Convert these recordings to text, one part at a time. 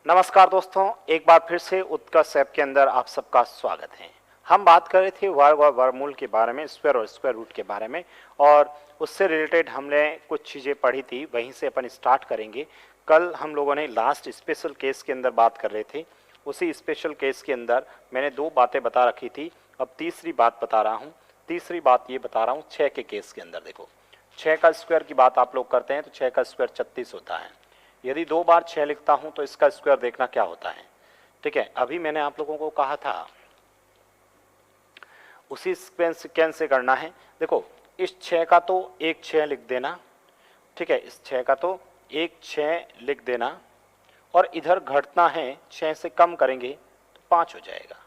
नमस्कार दोस्तों, एक बार फिर से उत्कर्ष ऐप के अंदर आप सबका स्वागत है। हम बात कर रहे थे वर्ग और वर्गमूल के बारे में, स्क्वायर और स्क्वायर रूट के बारे में, और उससे रिलेटेड हमने कुछ चीज़ें पढ़ी थी, वहीं से अपन स्टार्ट करेंगे। कल हम लोगों ने लास्ट स्पेशल केस के अंदर बात कर रहे थे। उसी स्पेशल केस के अंदर मैंने 2 बातें बता रखी थी, अब तीसरी बात बता रहा हूँ। तीसरी बात ये बता रहा हूँ 6 के केस के अंदर। देखो, 6 का स्क्वायर की बात आप लोग करते हैं तो 6 का स्क्वायर 36 होता है। यदि 2 बार 6 लिखता हूं तो इसका स्क्वायर देखना क्या होता है। ठीक है, अभी मैंने आप लोगों को कहा था उसी सीक्वेंस से करना है। देखो, इस 6 का तो एक 6 लिख देना। ठीक है, इस 6 का तो एक 6 लिख देना, और इधर घटना है 6 से कम करेंगे तो 5 हो जाएगा।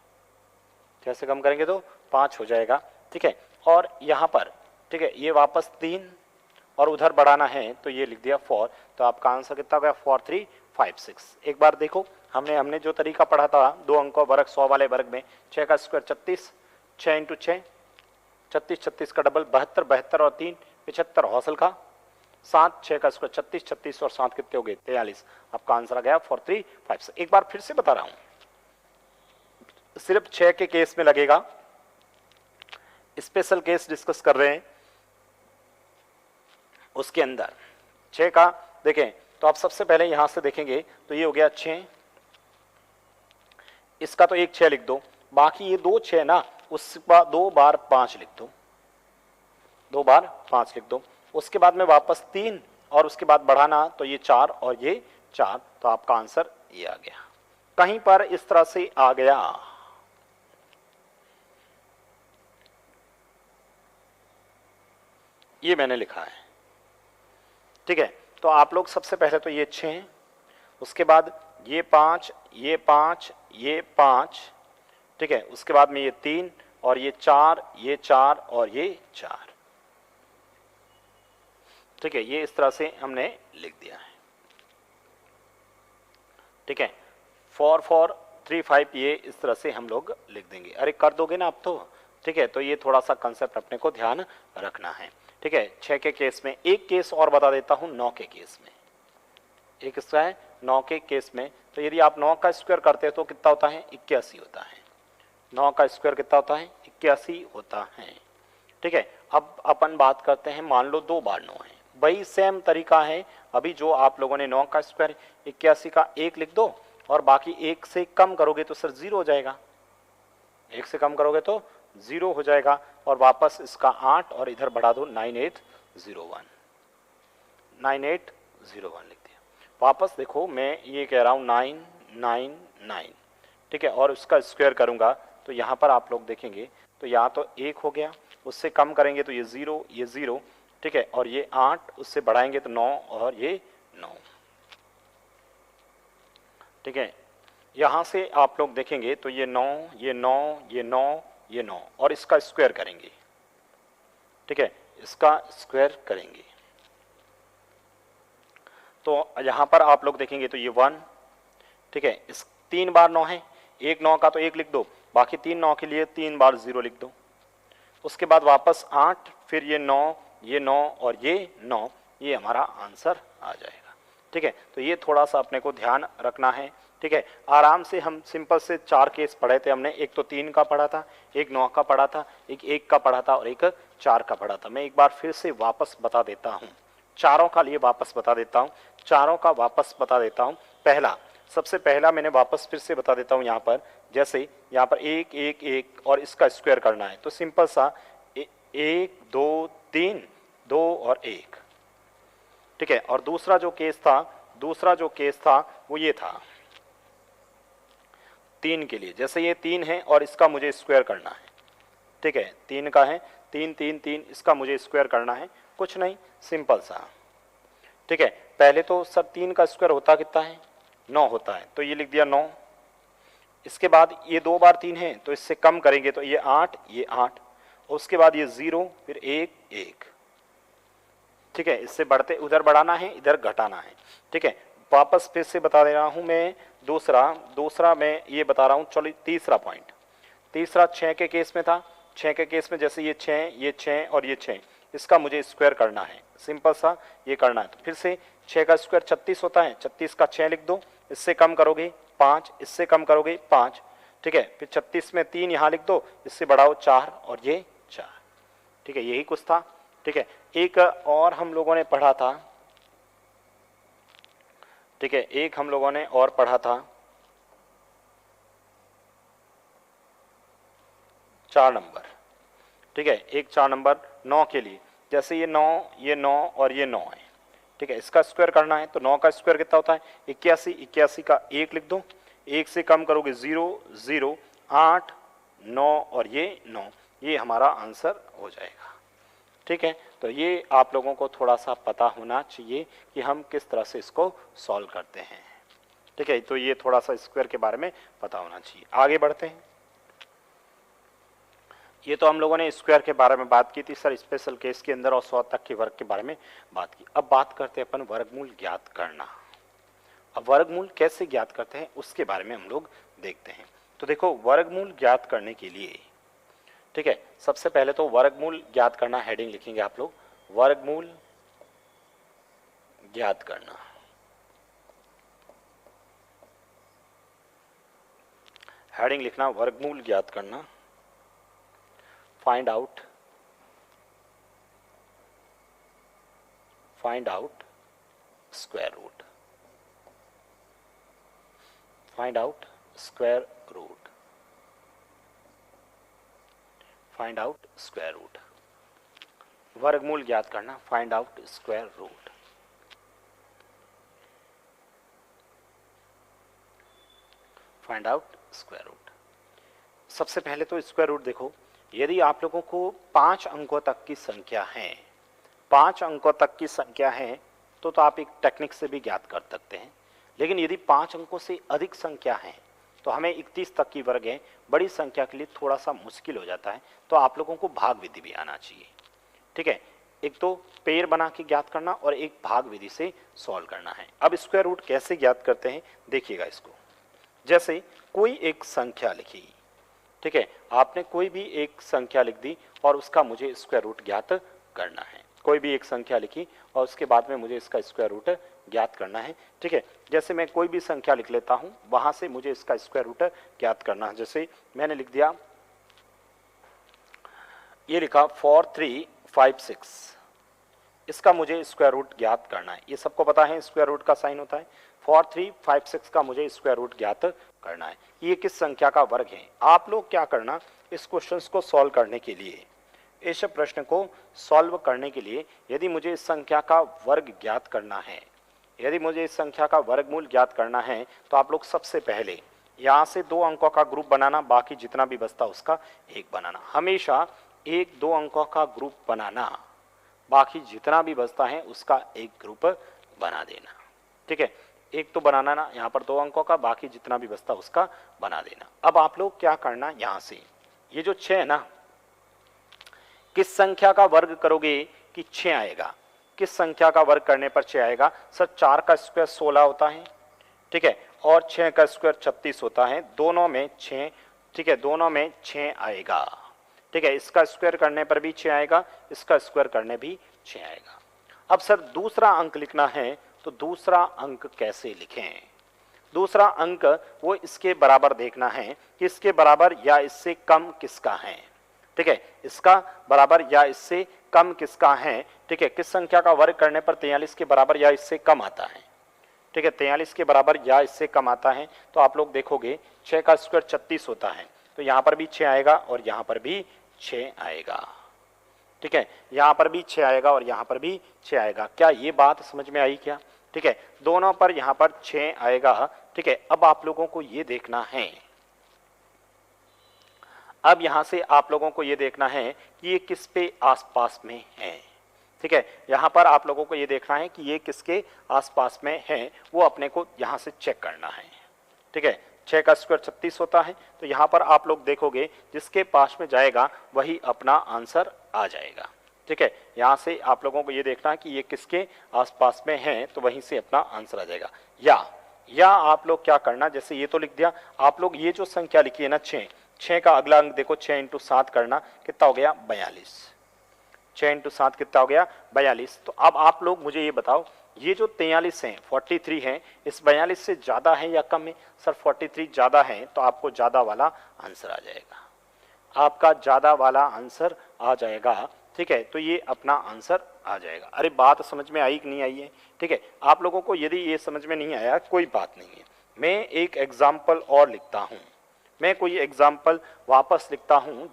6 से कम करेंगे तो 5 हो जाएगा। ठीक है, और यहाँ पर ठीक है ये वापस 3 और उधर बढ़ाना है तो ये लिख दिया 4। तो आपका आंसर कितना हो गया? 4 3 5 6। एक बार देखो, हमने जो तरीका पढ़ा था 2 अंकों वर्ग 100 वाले वर्ग में, 6 का स्क्वायर 36, 6 इंटू 6 36, 36 का डबल 72, 72 और 3 75 हौसल का 7, 6 का स्क्वायर 36, 36 और 7 कितने हो गए? 43। आपका आंसर आ गया 4 3 5 6। एक बार फिर से बता रहा हूं, सिर्फ 6 के केस में लगेगा। स्पेशल केस डिस्कस कर रहे हैं, उसके अंदर 6 का देखें तो आप सबसे पहले यहां से देखेंगे तो ये हो गया 6, इसका तो एक 6 लिख दो, बाकी ये 2 6 ना, उस 2 बार 5 लिख दो, 2 बार 5 लिख दो। उसके बाद में वापस 3 और उसके बाद बढ़ाना तो ये 4 और ये 4। तो आपका आंसर ये आ गया। कहीं पर इस तरह से आ गया। ये मैंने लिखा है। ठीक है, तो आप लोग सबसे पहले तो ये 6, उसके बाद ये 5, ये 5, ये 5, ठीक है, उसके बाद में ये 3 और ये 4, ये 4 और ये 4। ठीक है, ये इस तरह से हमने लिख दिया है। ठीक है, 4 4 3 5 ये इस तरह से हम लोग लिख देंगे। अरे कर दोगे ना आप तो। ठीक है, तो ये थोड़ा सा कंसेप्ट अपने को ध्यान रखना है। ठीक है, 6 के केस में एक केस और बता देता हूं। 9 के केस में एक इसका है। 9 के केस में तो यदि आप 9 का स्क्वायर करते हैं तो कितना होता है? 81 होता है। 9 का स्क्वायर कितना होता है? 81 होता है। ठीक है, अब अपन बात करते हैं, मान लो 2 बार 9 है, वही सेम तरीका है। अभी जो आप लोगों ने 9 का स्क्वायर 81 का 1 लिख दो, और बाकी 1 से कम करोगे तो सर 0 हो जाएगा। 1 से कम करोगे तो 0 हो जाएगा, और वापस इसका 8 और इधर बढ़ा दो 9801, 9801 लिख दिया। वापस देखो, मैं ये कह रहा हूँ 999। ठीक है, और उसका स्क्वायर करूँगा तो यहाँ पर आप लोग देखेंगे तो यहाँ तो 1 हो गया, उससे कम करेंगे तो ये 0, ये 0। ठीक है, और ये 8, उससे बढ़ाएंगे तो 9 और ये 9। ठीक है, यहाँ से आप लोग देखेंगे तो ये 9, ये 9, ये 9, ये 9, और इसका स्क्वायर करेंगे। ठीक है, इसका स्क्वायर करेंगे तो यहाँ पर आप लोग देखेंगे तो ये 1। ठीक है, इस 3 बार 9 है, एक 9 का तो 1 लिख दो, बाकी 3 9 के लिए 3 बार 0 लिख दो। उसके बाद वापस 8, फिर ये 9, ये 9 और ये 9, ये हमारा आंसर आ जाएगा। ठीक है, तो ये थोड़ा सा अपने को ध्यान रखना है। ठीक है, आराम से हम सिंपल से 4 केस पढ़े थे हमने। एक तो 3 का पढ़ा था, एक 9 का पढ़ा था, एक 1 का पढ़ा था और एक 4 का पढ़ा था। मैं एक बार फिर से वापस बता देता हूँ, चारों का लिए वापस बता देता हूँ, चारों का वापस बता देता हूँ। पहला, सबसे पहला मैंने वापस फिर से बता देता हूँ। यहाँ पर जैसे यहाँ पर 1 1 1 और इसका स्क्वायर करना है तो सिंपल सा 1 2 3 2 और 1। ठीक है, और दूसरा जो केस था वो ये था 3 के लिए। जैसे ये 3 है और इसका मुझे स्क्वायर करना है। ठीक है, 3 का है, 3 3 3, इसका मुझे स्क्वायर करना है। कुछ नहीं, सिंपल सा। ठीक है, पहले तो सर 3 का स्क्वायर होता कितना है? 9 होता है, तो ये लिख दिया 9। इसके बाद ये 2 बार 3 है तो इससे कम करेंगे तो ये 8, ये 8। उसके बाद ये 0, फिर 1 1। ठीक है, इससे बढ़ते उधर बढ़ाना है, इधर घटाना है। ठीक है, वापस फिर से बता दे रहा हूं मैं। दूसरा मैं ये बता रहा हूं। चलो तीसरा पॉइंट, तीसरा 6 के केस में था। 6 के केस में जैसे ये 6 और ये 6, इसका मुझे स्क्वायर करना है। सिंपल सा ये करना है। तो फिर से 6 का स्क्वायर 36 होता है, 36 का 6 लिख दो, इससे कम करोगे 5, इससे कम करोगे 5, ठीक है। फिर 36 में 3 यहाँ लिख दो, इससे बढ़ाओ 4 और ये 4, ठीक है। यही कुछ था, ठीक है। एक और हम लोगों ने पढ़ा था, ठीक है, एक हम लोगों ने और पढ़ा था 4 नंबर, ठीक है। एक 4 नंबर 9 के लिए, जैसे ये 9, ये 9 और ये 9 है, ठीक है। इसका स्क्वायर करना है तो 9 का स्क्वायर कितना होता है 81, 81 का 1 लिख दो, 1 से कम करोगे 0, 0, 8, 9 और ये 9, ये हमारा आंसर हो जाएगा, ठीक है। तो ये आप लोगों को थोड़ा सा पता होना चाहिए कि हम किस तरह से इसको सॉल्व करते हैं, ठीक है। तो ये थोड़ा सा स्क्वायर के बारे में पता होना चाहिए। आगे बढ़ते हैं। ये तो हम लोगों ने स्क्वायर के बारे में बात की थी सर, स्पेशल केस के अंदर, और 100 तक के वर्ग के बारे में बात की। अब बात करते हैं अपन वर्गमूल ज्ञात करना। अब वर्गमूल कैसे ज्ञात करते हैं उसके बारे में हम लोग देखते हैं। तो देखो, वर्गमूल ज्ञात करने के लिए, ठीक है, सबसे पहले तो वर्गमूल ज्ञात करना हेडिंग लिखेंगे आप लोग, वर्गमूल ज्ञात करना। हेडिंग लिखना वर्गमूल ज्ञात करना, find out square root, find out square root, find out square root, वर्गमूल ज्ञात करना, find out square root। Find out square root. सबसे पहले तो स्क्वायर रूट देखो, यदि आप लोगों को 5 अंकों तक की संख्या है, 5 अंकों तक की संख्या है तो आप एक टेक्निक से भी ज्ञात कर सकते हैं। लेकिन यदि 5 अंकों से अधिक संख्या है तो हमें 31 तक की वर्ग है, बड़ी संख्या के लिए थोड़ा सा मुश्किल हो जाता है, तो आप लोगों को भाग विधि भी आना चाहिए, ठीक है। एक तो पेड़ बना के ज्ञात करना और एक भाग विधि से सॉल्व करना है। अब स्क्वायर रूट कैसे ज्ञात करते हैं देखिएगा इसको। जैसे कोई एक संख्या लिखी, ठीक है, आपने कोई भी एक संख्या लिख दी और उसका मुझे स्क्वायर रूट ज्ञात करना है। कोई भी एक संख्या लिखी और उसके बाद में मुझे इसका स्क्वायर रूट ज्ञात करना है, ठीक है। जैसे मैं कोई भी संख्या लिख लेता हूं, वहां से मुझे इसका स्क्वायर रूट ज्ञात करना है। जैसे मैंने लिख दिया, ये लिखा 4356, इसका मुझे स्क्वायर रूट ज्ञात करना है। ये सबको पता है स्क्वायर रूट का साइन होता है। 4356 का मुझे स्क्वायर रूट ज्ञात करना है। ये किस संख्या का वर्ग है। आप लोग क्या करना, इस क्वेश्चन को सॉल्व करने के लिए, इस प्रश्न को सॉल्व करने के लिए, यदि मुझे इस संख्या का वर्ग ज्ञात करना है, यदि मुझे इस संख्या का वर्गमूल ज्ञात करना है, तो आप लोग सबसे पहले यहाँ से 2 अंकों का ग्रुप बनाना, बाकी जितना भी बचता उसका 1 बनाना। हमेशा 1-2 अंकों का ग्रुप बनाना, बाकी जितना भी बचता है उसका 1 ग्रुप बना देना, ठीक है। एक तो बनाना ना, यहाँ पर 2 अंकों का, बाकी जितना भी बचता उसका बना देना। अब आप लोग क्या करना, यहाँ से ये जो 6 है ना, किस संख्या का वर्ग करोगे कि 6 आएगा। किस संख्या का वर्ग करने पर 6 आएगा। सर 4 का स्क्वायर 16 होता है, ठीक है, और 6 का स्क्वायर 36 होता है, दोनों में 6, ठीक है, दोनों में 6 आएगा, ठीक है। इसका स्क्वायर करने पर भी 6 आएगा, इसका स्क्वायर करने भी 6 आएगा। अब सर दूसरा अंक लिखना है, तो दूसरा अंक कैसे लिखें। दूसरा अंक वो इसके बराबर देखना है कि इसके बराबर या इससे कम किसका है, ठीक है, इसका बराबर या इससे कम किसका है, ठीक है। किस संख्या का वर्ग करने पर 43 के बराबर या इससे कम आता है, ठीक है, 43 के बराबर या इससे कम आता है। तो आप लोग देखोगे 6 का स्क्वायर 36 होता है, तो यहाँ पर भी 6 आएगा और यहाँ पर भी 6 आएगा, ठीक है, यहाँ पर भी 6 आएगा और यहाँ पर भी 6 आएगा। क्या ये बात समझ में आई क्या, ठीक है, दोनों पर यहाँ पर 6 आएगा, ठीक है। अब आप लोगों को ये देखना है, अब यहाँ से आप लोगों को ये देखना है कि ये किस पे आसपास में है, ठीक है। यहाँ पर आप लोगों को ये देखना है कि ये किसके आसपास में है, वो अपने को यहाँ से चेक करना है, ठीक है। 6 का स्क्वायर 36 होता है, तो यहाँ पर आप लोग देखोगे जिसके पास में जाएगा वही अपना आंसर आ जाएगा, ठीक है। यहाँ से आप लोगों को ये देखना है कि ये किसके आसपास में है, तो वहीं से अपना आंसर आ जाएगा। या आप लोग क्या करना, जैसे ये तो लिख दिया, आप लोग ये जो संख्या लिखी है ना 6 का अगला अंक देखो, 6 × 7 करना, कितना हो गया 42। 6 × 7 कितना हो गया 42। तो अब आप लोग मुझे ये बताओ, ये जो 43 है 43 है, इस 42 से ज़्यादा है या कम है? सर 43 ज़्यादा है, तो आपको ज़्यादा वाला आंसर आ जाएगा, आपका ज़्यादा वाला आंसर आ जाएगा। ठीक है, तो ये अपना आंसर आ जाएगा। अरे बात समझ में आई कि नहीं आई है? ठीक है, आप लोगों को यदि ये समझ में नहीं आया कोई बात नहीं है, मैं एक एग्जाम्पल और लिखता हूँ, मैं कोई एग्जाम्पल वापस लिखता हूँ।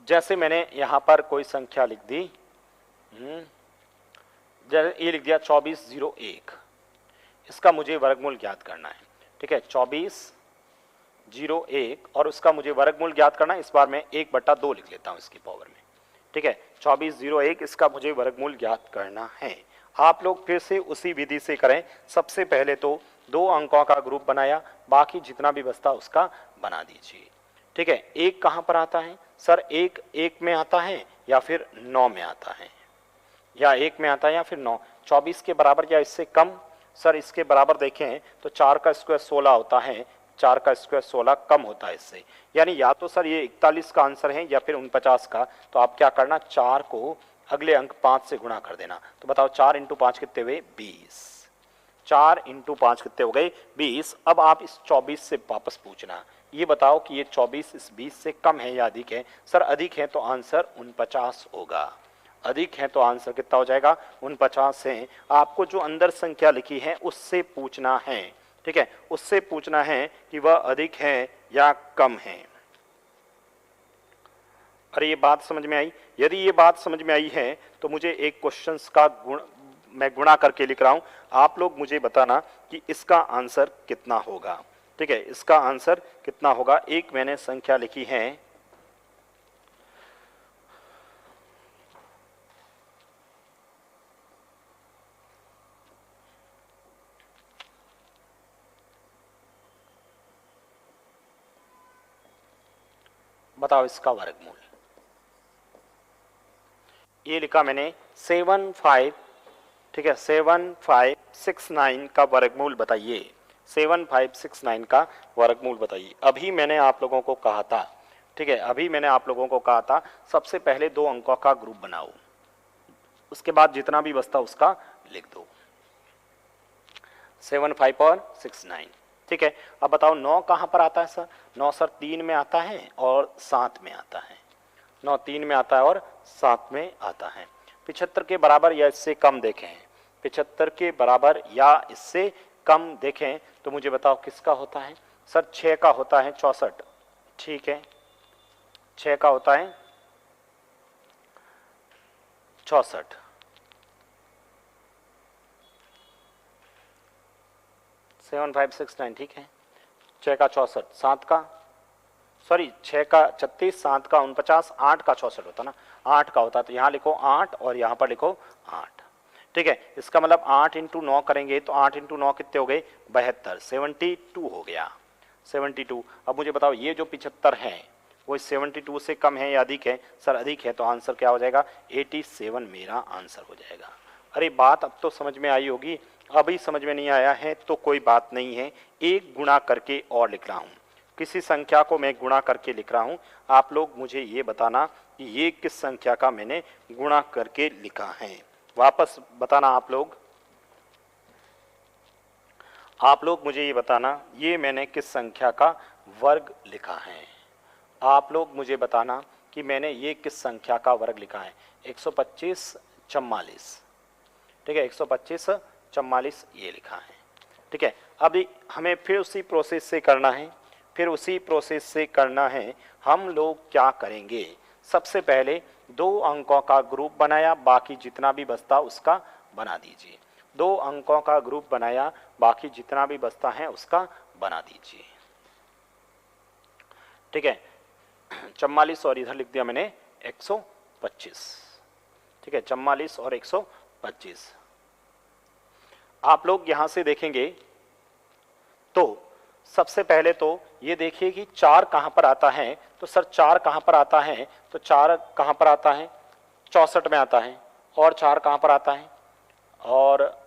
जैसे मैंने यहाँ पर कोई संख्या लिख दी, ये लिख दिया 2401, इसका मुझे वर्गमूल ज्ञात करना है। ठीक है, 2401 और उसका मुझे वर्गमूल ज्ञात करना है। इस बार मैं 1/2 लिख लेता हूँ इसकी पावर में। ठीक है, 2401 इसका मुझे वर्गमूल ज्ञात करना है। आप लोग फिर से उसी विधि से करें। सबसे पहले तो 2 अंकों का ग्रुप बनाया, बाकी जितना भी बचता उसका बना दीजिए। ठीक है, 1 कहाँ पर आता है? सर 1 में आता है या फिर 9 में आता है, या 1 में आता है या फिर 9। 24 के बराबर या इससे कम? सर इसके बराबर देखें तो 4 का स्क्वायर 16 होता है, 4 का स्क्वायर 16 कम होता है इससे, यानी या तो सर ये 41 का आंसर है या फिर 49 का। तो आप क्या करना, 4 को अगले अंक 5 से गुणा कर देना। तो बताओ 4 × 5 कितने हुए? 20। 4 × 5 कितने हो गए? 20। अब आप इस 24 से वापस पूछना, ये बताओ कि ये 24 इस 20 से कम है या अधिक है? सर अधिक है, तो आंसर 49 होगा। अधिक है तो आंसर कितना हो जाएगा? 49 है। आपको जो अंदर संख्या लिखी है उससे पूछना है। ठीक है, उससे पूछना है कि वह अधिक है या कम है। अरे ये बात समझ में आई? यदि ये बात समझ में आई है तो मुझे एक क्वेश्चंस का मैं गुणा करके लिख रहा हूं, आप लोग मुझे बताना कि इसका आंसर कितना होगा। ठीक है, इसका आंसर कितना होगा? एक मैंने संख्या लिखी है, बताओ इसका वर्गमूल। ये लिखा मैंने 75। ठीक है, 7569 का वर्गमूल बताइए। 7569 का वर्गमूल बताइए। अभी मैंने आप लोगों को कहा था, ठीक है, अभी मैंने आप लोगों को कहा था सबसे पहले 2 अंकों का ग्रुप बनाओ, उसके बाद जितना भी बचता उसका लिख दो। 75 और 69। ठीक है, अब बताओ 9 कहाँ पर आता है सर? 9 सर 3 में आता है और 7 में आता है। 9 3 में आता है और 7 में आता है। 75 के बराबर या इससे कम देखें, 75 के बराबर या इससे कम देखें तो मुझे बताओ किसका होता है? सर 6 का होता है 64। ठीक है, 6 का होता है 64। 7569। ठीक है, 6 का 64, 7 का, सॉरी 6 का 36, 7 का 49, 8 का 64 होता ना, 8 का होता। तो यहाँ लिखो 8 और यहाँ पर लिखो 8। ठीक है, इसका मतलब 8 × 9 करेंगे तो 8 × 9 कितने हो गए? 72। 72 हो गया, 72। अब मुझे बताओ ये जो 75 है वो 72 से कम है या अधिक है? सर अधिक है, तो आंसर क्या हो जाएगा? 87 मेरा आंसर हो जाएगा। अरे बात अब तो समझ में आई होगी। अभी समझ में नहीं आया है तो कोई बात नहीं है, एक गुणा करके और लिख रहा हूँ, किसी संख्या को मैं गुणा करके लिख रहा हूँ। आप लोग मुझे ये बताना कि ये किस संख्या का मैंने गुणा करके लिखा है। वापस बताना आप लोग मुझे ये बताना ये मैंने किस संख्या का वर्ग लिखा है। आप लोग मुझे बताना कि मैंने ये किस संख्या का वर्ग लिखा है। 125 44। ठीक है, 125 44 ये लिखा है। ठीक है, अभी हमें फिर उसी प्रोसेस से करना है। हम लोग क्या करेंगे? सबसे पहले 2 अंकों का ग्रुप बनाया, बाकी जितना भी बचता उसका बना दीजिए। 2 अंकों का ग्रुप बनाया, बाकी जितना भी बचता है उसका बना दीजिए। ठीक है, 44 और इधर लिख दिया मैंने 125। ठीक है, 44 और 125। आप लोग यहां से देखेंगे तो सबसे पहले तो ये देखिए कि 4 कहां पर आता है। तो सर 4 कहां पर आता है? तो 4 कहां पर आता है? 64 में आता है। और 4 कहां पर आता है? और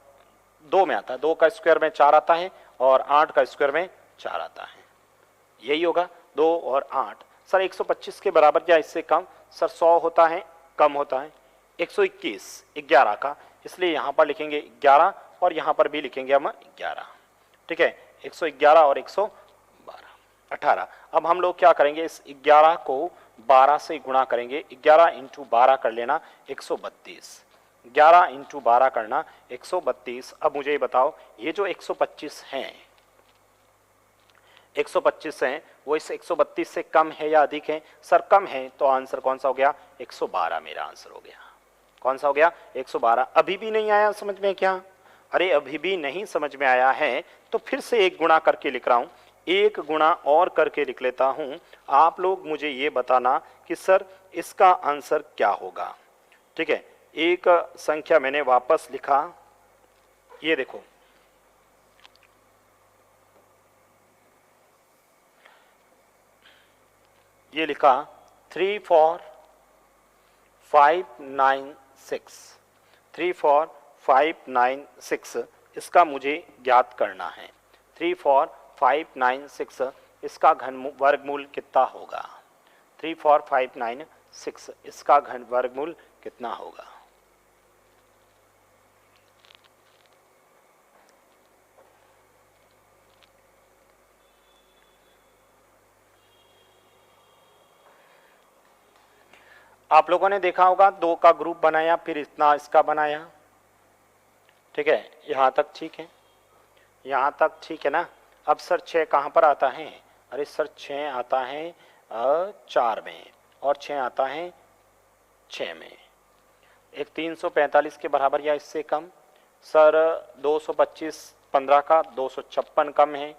2 में आता है। 2 का स्क्वायर में 4 आता है और 8 का स्क्वायर में 4 आता है। यही होगा 2 और 8। सर 125 के बराबर या इससे कम? सर 100 होता है, कम होता है? 121 11 का, इसलिए यहाँ पर लिखेंगे 11 और यहाँ पर भी लिखेंगे हम 11। ठीक है, 111 और 112 18। अब हम लोग क्या करेंगे, इस 11 को 12 से गुणा करेंगे। 11 इंटू 12 कर लेना 132, 11 इंटू 12 करना 132। अब मुझे ये बताओ, ये जो 125 हैं 125 हैं वो इस 132 से कम है या अधिक है? सर कम है, तो आंसर कौन सा हो गया? 112 मेरा आंसर हो गया। कौन सा हो गया? 112। अभी भी नहीं आया समझ में क्या? अरे अभी भी नहीं समझ में आया है तो फिर से एक गुणा करके लिख रहा हूं, एक गुणा और करके लिख लेता हूं। आप लोग मुझे ये बताना कि सर इसका आंसर क्या होगा। ठीक है, एक संख्या मैंने वापस लिखा, ये देखो, ये लिखा 34596, 34596 इसका मुझे ज्ञात करना है। 34596 इसका घन वर्गमूल कितना होगा? 34596 इसका घन वर्गमूल कितना होगा? आप लोगों ने देखा होगा 2 का ग्रुप बनाया, फिर इतना इसका बनाया। ठीक है, यहाँ तक ठीक है, यहाँ तक ठीक है ना। अब सर 6 कहाँ पर आता है? अरे सर 6 आता है 4 में, और 6 आता है 6 में। एक 345 के बराबर या इससे कम। सर 225 15 का 256 कम है,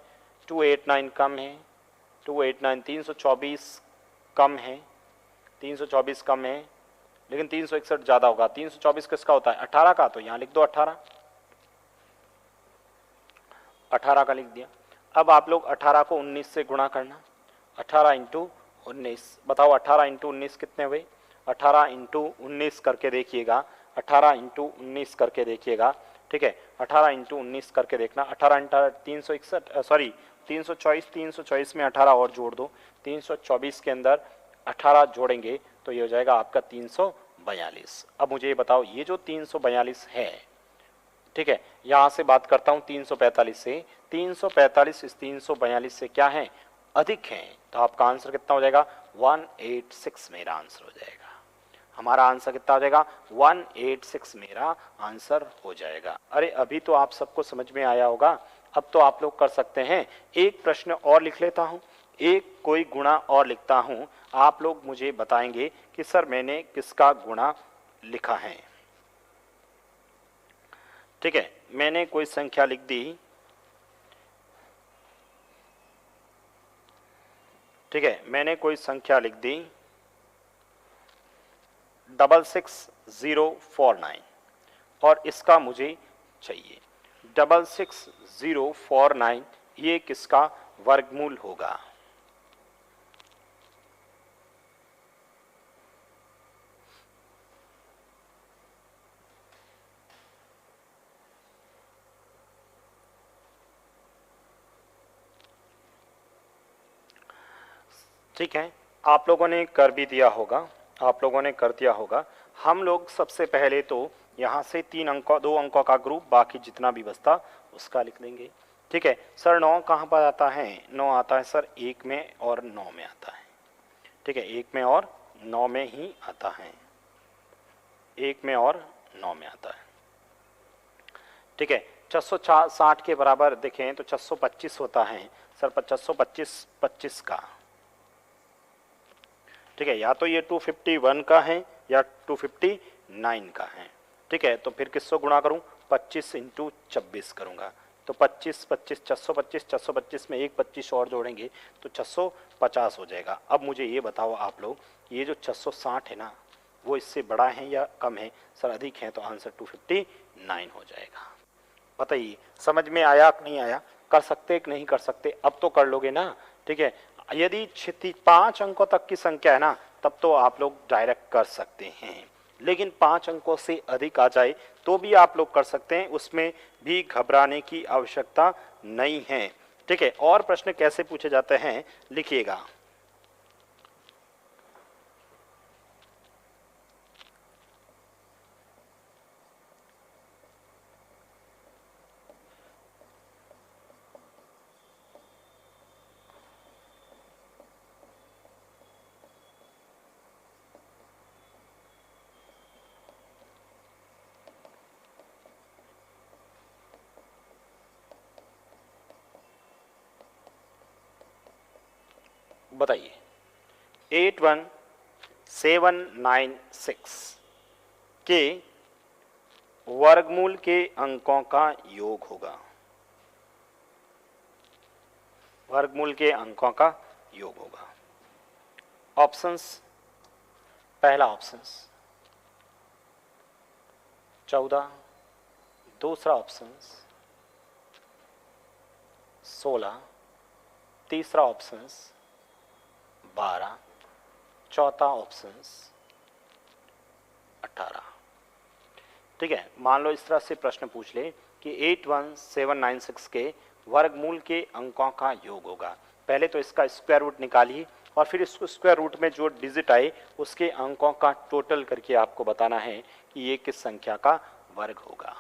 289 कम है, 289 324 कम है, 324 कम है, लेकिन 361 ज़्यादा होगा। 324 किसका होता है? 18 का, तो यहाँ लिख दो 18, 18 का लिख दिया। अब आप लोग 18 को 19 से गुणा करना, 18 इंटू 19। बताओ 18 इंटू 19 कितने हुए? 18 इंटू 19 करके देखिएगा, 18 इंटू 19 करके देखिएगा। ठीक है, 18 इंटू 19 करके देखना। 18 इंटू 361, सॉरी 324, 324 में 18 और जोड़ दो, 324 के अंदर 18 जोड़ेंगे तो ये हो जाएगा आपका 342। अब मुझे ये बताओ, ये जो 342 है, ठीक है, यहाँ से बात करता हूँ 345 से, 345 इस 342 से क्या है? अधिक है, तो आपका आंसर कितना हो जाएगा? 186 मेरा आंसर हो जाएगा। हमारा आंसर कितना हो जाएगा? 186 मेरा आंसर हो जाएगा। अरे अभी तो आप सबको समझ में आया होगा। अब तो आप लोग कर सकते हैं। एक प्रश्न और लिख लेता हूँ, एक कोई गुणा और लिखता हूँ, आप लोग मुझे बताएंगे कि सर मैंने किसका गुणा लिखा है। ठीक है, मैंने कोई संख्या लिख दी। ठीक है, मैंने कोई संख्या लिख दी 66049 और इसका मुझे चाहिए 66049, ये किसका वर्गमूल होगा? ठीक है, आप लोगों ने कर भी दिया होगा, आप लोगों ने कर दिया होगा। हम लोग सबसे पहले तो यहाँ से 2 अंकों का ग्रुप, बाकी जितना भी बचता उसका लिख देंगे। ठीक है, सर 9 कहाँ पर आता है? 9 आता है सर 1 में और 9 में आता है। ठीक है, 1 में और 9 में ही आता है, 1 में और 9 में आता है। ठीक है, 660 के बराबर देखें तो 625 होता है सर, 625 25 का। ठीक है, या तो ये 251 का है या 259 का है। ठीक है, तो फिर किससे गुणा करूं? 25 इंटू 26 करूंगा, तो 25 25 625, 625 में एक 25 और जोड़ेंगे तो 650 हो जाएगा। अब मुझे ये बताओ आप लोग, ये जो 660 है ना, वो इससे बड़ा है या कम है? सर अधिक है, तो आंसर 259 हो जाएगा। बताइए समझ में आया कि नहीं आया? कर सकते कि नहीं कर सकते? अब तो कर लोगे ना। ठीक है, यदि 5 अंकों तक की संख्या है ना, तब तो आप लोग डायरेक्ट कर सकते हैं, लेकिन 5 अंकों से अधिक आ जाए तो भी आप लोग कर सकते हैं, उसमें भी घबराने की आवश्यकता नहीं है। ठीक है, और प्रश्न कैसे पूछे जाते हैं लिखिएगा। बताइए 81796 के वर्गमूल के अंकों का योग होगा। वर्गमूल के अंकों का योग होगा। ऑप्शंस, पहला ऑप्शंस 14, दूसरा ऑप्शंस 16, तीसरा ऑप्शंस 12, चौथा ऑप्शंस 18। ठीक है, मान लो इस तरह से प्रश्न पूछ ले कि 81796 के वर्गमूल के अंकों का योग होगा। पहले तो इसका स्क्वायर रूट निकालिए और फिर इसको स्क्वायर रूट में जो डिजिट आए उसके अंकों का टोटल करके आपको बताना है कि ये किस संख्या का वर्ग होगा।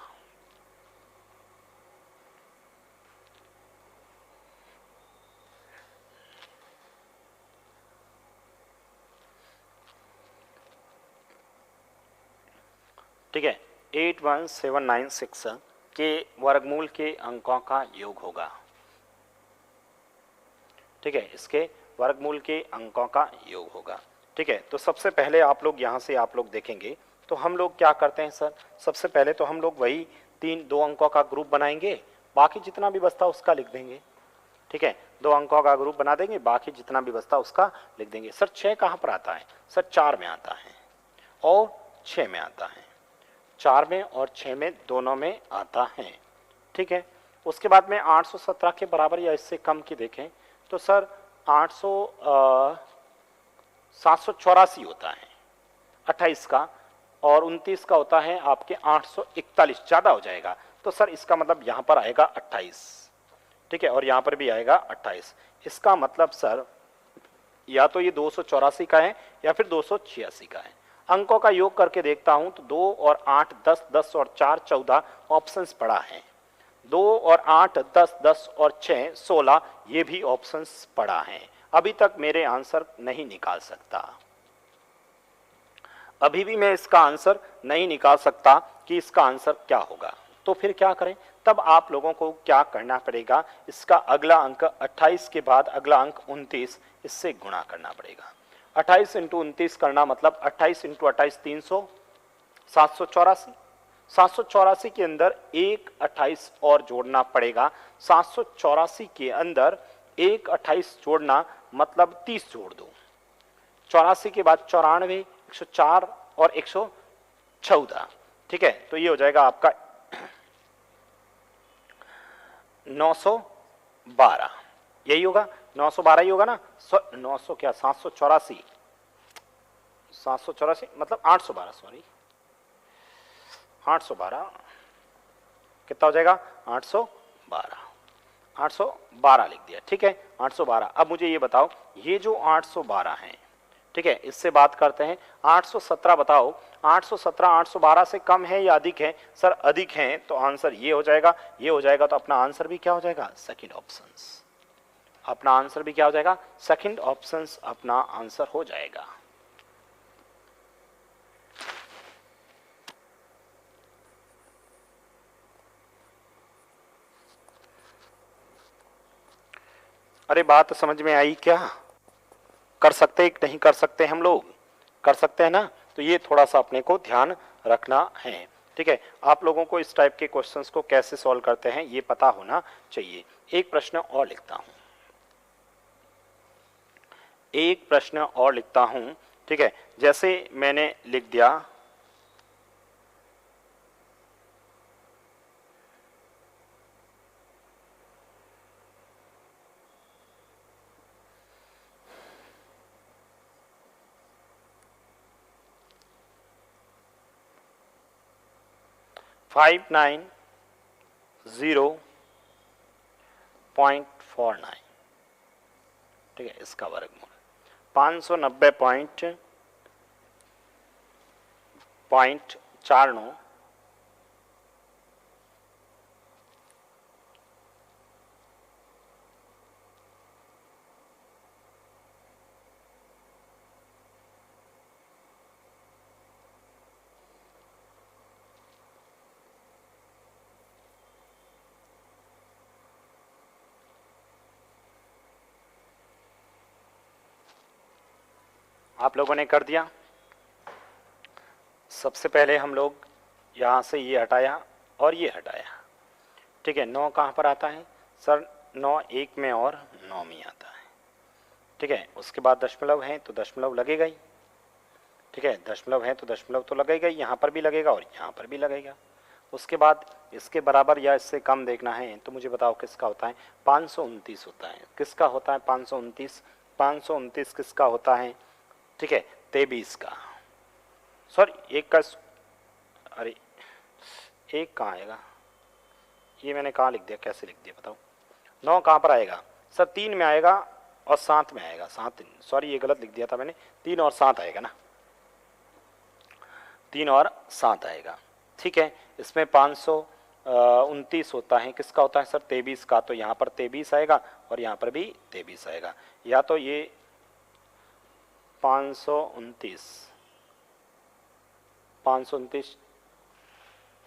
ठीक है, 81796 के वर्गमूल के अंकों का योग होगा। ठीक है, इसके वर्गमूल के अंकों का योग होगा। ठीक है, तो सबसे पहले आप लोग यहाँ से आप लोग देखेंगे तो हम लोग क्या करते हैं सर, सबसे पहले तो हम लोग वही दो अंकों का ग्रुप बनाएंगे, बाकी जितना भी बचता उसका लिख देंगे। ठीक है, 2 अंकों का ग्रुप बना देंगे, बाकी जितना भी बचता उसका लिख देंगे। सर 6 कहाँ पर आता है? सर 4 में आता है और 6 में आता है। 4 में और 6 में दोनों में आता है। ठीक है, उसके बाद में 817 के बराबर या इससे कम की देखें तो सर 784 होता है 28 का, और 29 का होता है आपके 841, ज़्यादा हो जाएगा। तो सर इसका मतलब यहाँ पर आएगा 28। ठीक है, और यहाँ पर भी आएगा 28। इसका मतलब सर या तो ये 284 का है या फिर 286 का है। अंकों का योग करके देखता हूँ तो 2 और 8 10, 10 और 4 14 ऑप्शंस पड़ा है। 2 और 8 10, 10 और 6 16 ये भी ऑप्शंस पड़ा है। अभी तक मेरे आंसर नहीं निकाल सकता, अभी भी मैं इसका आंसर नहीं निकाल सकता कि इसका आंसर क्या होगा। तो फिर क्या करें? तब आप लोगों को क्या करना पड़ेगा, इसका अगला अंक 28 के बाद अगला अंक 29, इससे गुणा करना पड़ेगा। 28 इंटू 29 करना मतलब 28 इंटू 28 300, 784। 784 के अंदर एक 28 और जोड़ना पड़ेगा। 784 के अंदर एक 28 जोड़ना मतलब 30 जोड़ दो। 84 के बाद 94, 104 और 114। ठीक है, तो ये हो जाएगा आपका 912। यही होगा, 912 ही होगा ना। 900 क्या 784, 784 मतलब 812, सॉरी 812 कितना हो जाएगा? 812, 812 लिख दिया। ठीक है, 812। अब मुझे ये बताओ, ये जो 812 है, ठीक है, इससे बात करते हैं। 817 बताओ, 817 812 से कम है या अधिक है? सर अधिक है, तो आंसर ये हो जाएगा, ये हो जाएगा। तो अपना आंसर भी क्या हो जाएगा? Second options. अपना आंसर भी क्या हो जाएगा? सेकंड ऑप्शंस अपना आंसर हो जाएगा। अरे बात समझ में आई क्या? कर सकते कि नहीं कर सकते? हम लोग कर सकते हैं ना। तो ये थोड़ा सा अपने को ध्यान रखना है। ठीक है, आप लोगों को इस टाइप के क्वेश्चंस को कैसे सॉल्व करते हैं ये पता होना चाहिए। एक प्रश्न और लिखता हूं, एक प्रश्न और लिखता हूं। ठीक है, जैसे मैंने लिख दिया 590.49। ठीक है, इसका वर्गमूल 590.49। आप लोगों ने कर दिया। सबसे पहले हम लोग यहाँ से ये हटाया और ये हटाया, ठीक है। 9 कहाँ पर आता है सर? 9 1 में और 9 में आता है, ठीक है। उसके बाद दशमलव है तो दशमलव लगेगा ही, ठीक है। दशमलव है तो दशमलव तो लगेगा ही, यहाँ पर भी लगेगा और यहाँ पर भी लगेगा। उसके बाद इसके बराबर या इससे कम देखना है तो मुझे बताओ किसका होता है? 529 होता है। किसका होता है 529? 529 किसका होता है? ठीक है, 23 का। सॉरी एक का, अरे एक कहाँ आएगा? ये मैंने कहाँ लिख दिया, कैसे लिख दिया बताओ? 9 कहाँ पर आएगा सर? 3 में आएगा और 7 में आएगा। 7, सॉरी ये गलत लिख दिया था मैंने, 3 और 7 आएगा ना, 3 और 7 आएगा, ठीक है। इसमें 529 होता है, किसका होता है सर? 23 का। तो यहाँ पर 23 आएगा और यहाँ पर भी 23 आएगा। या तो ये 529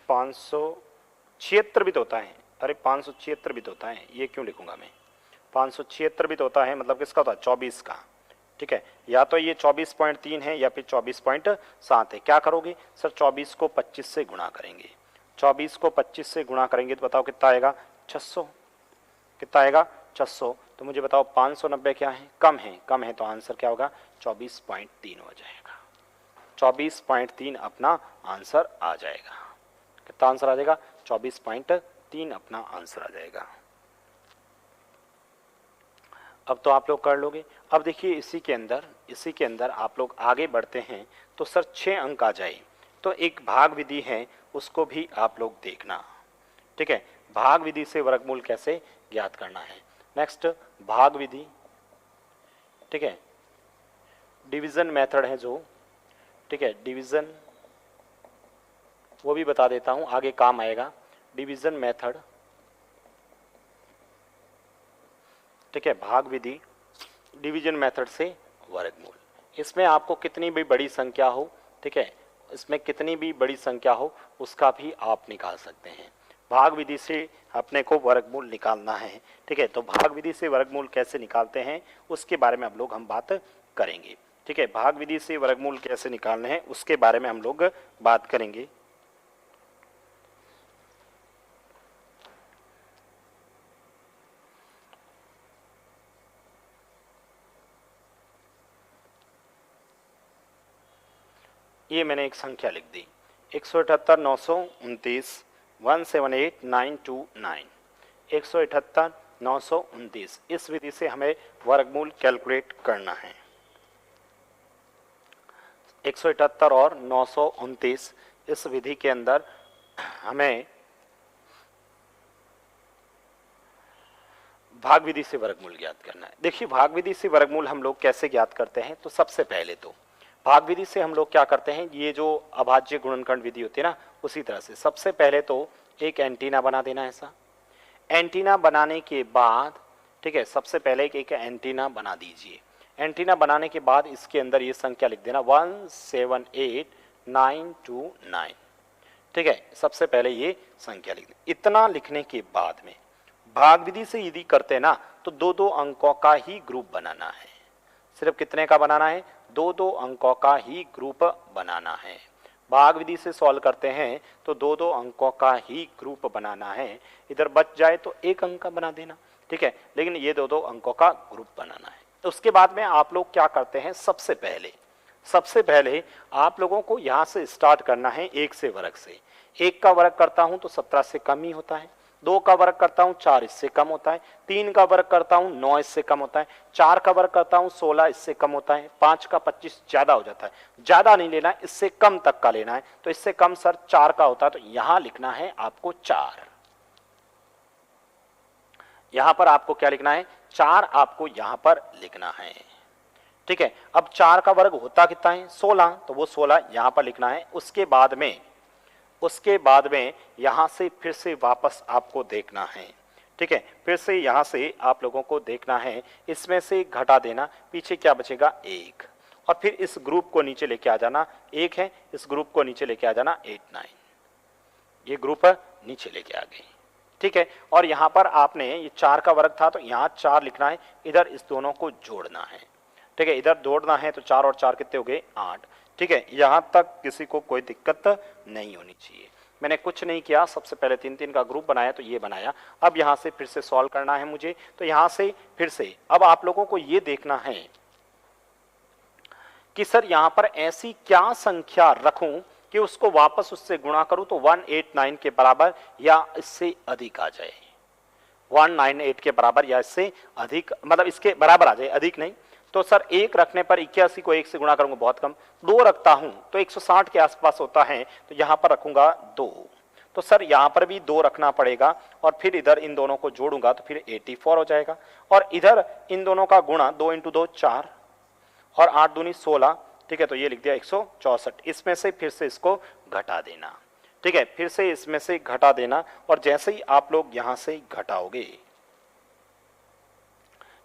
576 भी तो होता है। अरे 576 भी तो होता है, ये क्यों लिखूंगा मैं? 576 भी तो होता है, मतलब किसका होता है? 24 का, ठीक है। या तो ये 24.3 है या फिर 24.7 है। क्या करोगे सर? 24 को 25 से गुणा करेंगे। 24 को 25 से गुणा करेंगे तो बताओ कितना आएगा? 600। कितना आएगा? 600। तो मुझे बताओ 590 क्या है? कम है। कम है तो आंसर क्या होगा? 24.3 हो जाएगा। 24.3 अपना आंसर आ जाएगा। कितना आंसर आ जाएगा? 24.3 अपना आंसर आ जाएगा। अब तो आप लोग कर लोगे। अब देखिए इसी के अंदर आप लोग आगे बढ़ते हैं तो सर 6 अंक आ जाए तो एक भाग विधि है, उसको भी आप लोग देखना, ठीक है। भाग विधि से वर्गमूल कैसे ज्ञात करना है। नेक्स्ट भाग विधि, ठीक है। डिवीजन मेथड है जो, ठीक है, डिवीजन वो भी बता देता हूं, आगे काम आएगा। डिवीजन मेथड, ठीक है, भाग विधि, डिवीजन मेथड से वर्गमूल। इसमें आपको कितनी भी बड़ी संख्या हो, ठीक है, इसमें कितनी भी बड़ी संख्या हो उसका भी आप निकाल सकते हैं। भाग विधि से अपने को वर्गमूल निकालना है, ठीक है। तो भाग विधि से वर्गमूल कैसे निकालते हैं उसके बारे में हम बात करेंगे, ठीक है। भाग विधि से वर्गमूल कैसे निकालने हैं उसके बारे में हम लोग बात करेंगे। ये मैंने एक संख्या लिख दी 178 929 178929, 178 929। इस विधि से हमें वर्गमूल कैलकुलेट करना है। 178 और 929 इस विधि के अंदर हमें भाग विधि से वर्गमूल ज्ञात करना है। देखिए भाग विधि से वर्गमूल हम लोग कैसे ज्ञात करते हैं, तो सबसे पहले तो भाग विधि से हम लोग क्या करते हैं, ये जो अभाज्य गुणनखंड विधि होती है ना, उसी तरह से सबसे पहले तो एक एंटीना बना देना। ऐसा एंटीना बनाने के बाद, ठीक है, सबसे पहले एक एंटीना बना दीजिए। एंटीना बनाने के बाद इसके अंदर ये संख्या लिख देना 178929, ठीक है। सबसे पहले ये संख्या लिख देना। इतना लिखने के बाद में भाग विधि से यदि करते ना तो 2-2 अंकों का ही ग्रुप बनाना है। सिर्फ कितने का बनाना है? 2-2 अंकों का ही ग्रुप बनाना है। भाग विधि से सॉल्व करते हैं तो 2-2 अंकों का ही ग्रुप बनाना है। इधर बच जाए तो 1 अंक का बना देना, ठीक है, लेकिन ये 2-2 अंकों का ग्रुप बनाना है। तो उसके बाद में आप लोग क्या करते हैं, सबसे पहले आप लोगों को यहाँ से स्टार्ट करना है 1 से वर्ग से। 1 का वर्ग करता हूँ तो 17 से कम ही होता है। 2 का वर्ग करता हूँ 4 इससे कम होता है। 3 का वर्ग करता हूँ 9 इससे कम होता है। 4 का वर्ग करता हूँ 16 इससे कम होता है। 5 का 25 ज्यादा हो जाता है। ज्यादा नहीं लेना है, इससे कम तक का लेना है। तो इससे कम सर 4 का होता है, तो यहां लिखना है आपको 4। यहां पर आपको क्या लिखना है? 4 आपको यहां पर लिखना है, ठीक है। अब 4 का वर्ग होता कितना है? 16, तो वो 16 यहां पर लिखना है। उसके बाद में यहां से फिर से वापस आपको देखना है, ठीक है। फिर से यहां से आप लोगों को देखना है, इसमें से घटा देना, पीछे क्या बचेगा? 1। और फिर इस ग्रुप को नीचे लेके आ जाना। 1 है, इस ग्रुप को नीचे लेके आ जाना 8 9, ये ग्रुप नीचे लेके आ गए, ठीक है। और यहां पर आपने ये 4 का वर्ग था तो यहां 4 लिखना है, इधर इस दोनों को जोड़ना है। ठीक है, इधर जोड़ना है तो 4 और 4 कितने हो गए 8। ठीक है, यहाँ तक किसी को कोई दिक्कत नहीं होनी चाहिए। मैंने कुछ नहीं किया, सबसे पहले 3-3 का ग्रुप बनाया तो ये बनाया। अब यहाँ से फिर से सॉल्व करना है मुझे, तो यहाँ से फिर से अब आप लोगों को ये देखना है कि सर यहाँ पर ऐसी क्या संख्या रखूं कि उसको वापस उससे गुणा करूं तो 189 के बराबर या इससे अधिक आ जाए, 198 के बराबर या इससे अधिक, मतलब इसके बराबर आ जाए, अधिक नहीं। तो सर 1 रखने पर 81 को 1 से गुणा करूंगा बहुत कम, 2 रखता हूं तो 160 के आसपास होता है, तो यहां पर रखूंगा 2। तो सर यहां पर भी 2 रखना पड़ेगा और फिर इधर इन दोनों को जोड़ूंगा तो फिर 84 हो जाएगा, और इधर इन दोनों का गुणा 2 × 2 4 और 8 दूनी 16। ठीक है, तो ये लिख दिया 164। इसमें से फिर से इसको घटा देना। ठीक है, फिर से इसमें से घटा देना, और जैसे ही आप लोग यहां से घटाओगे,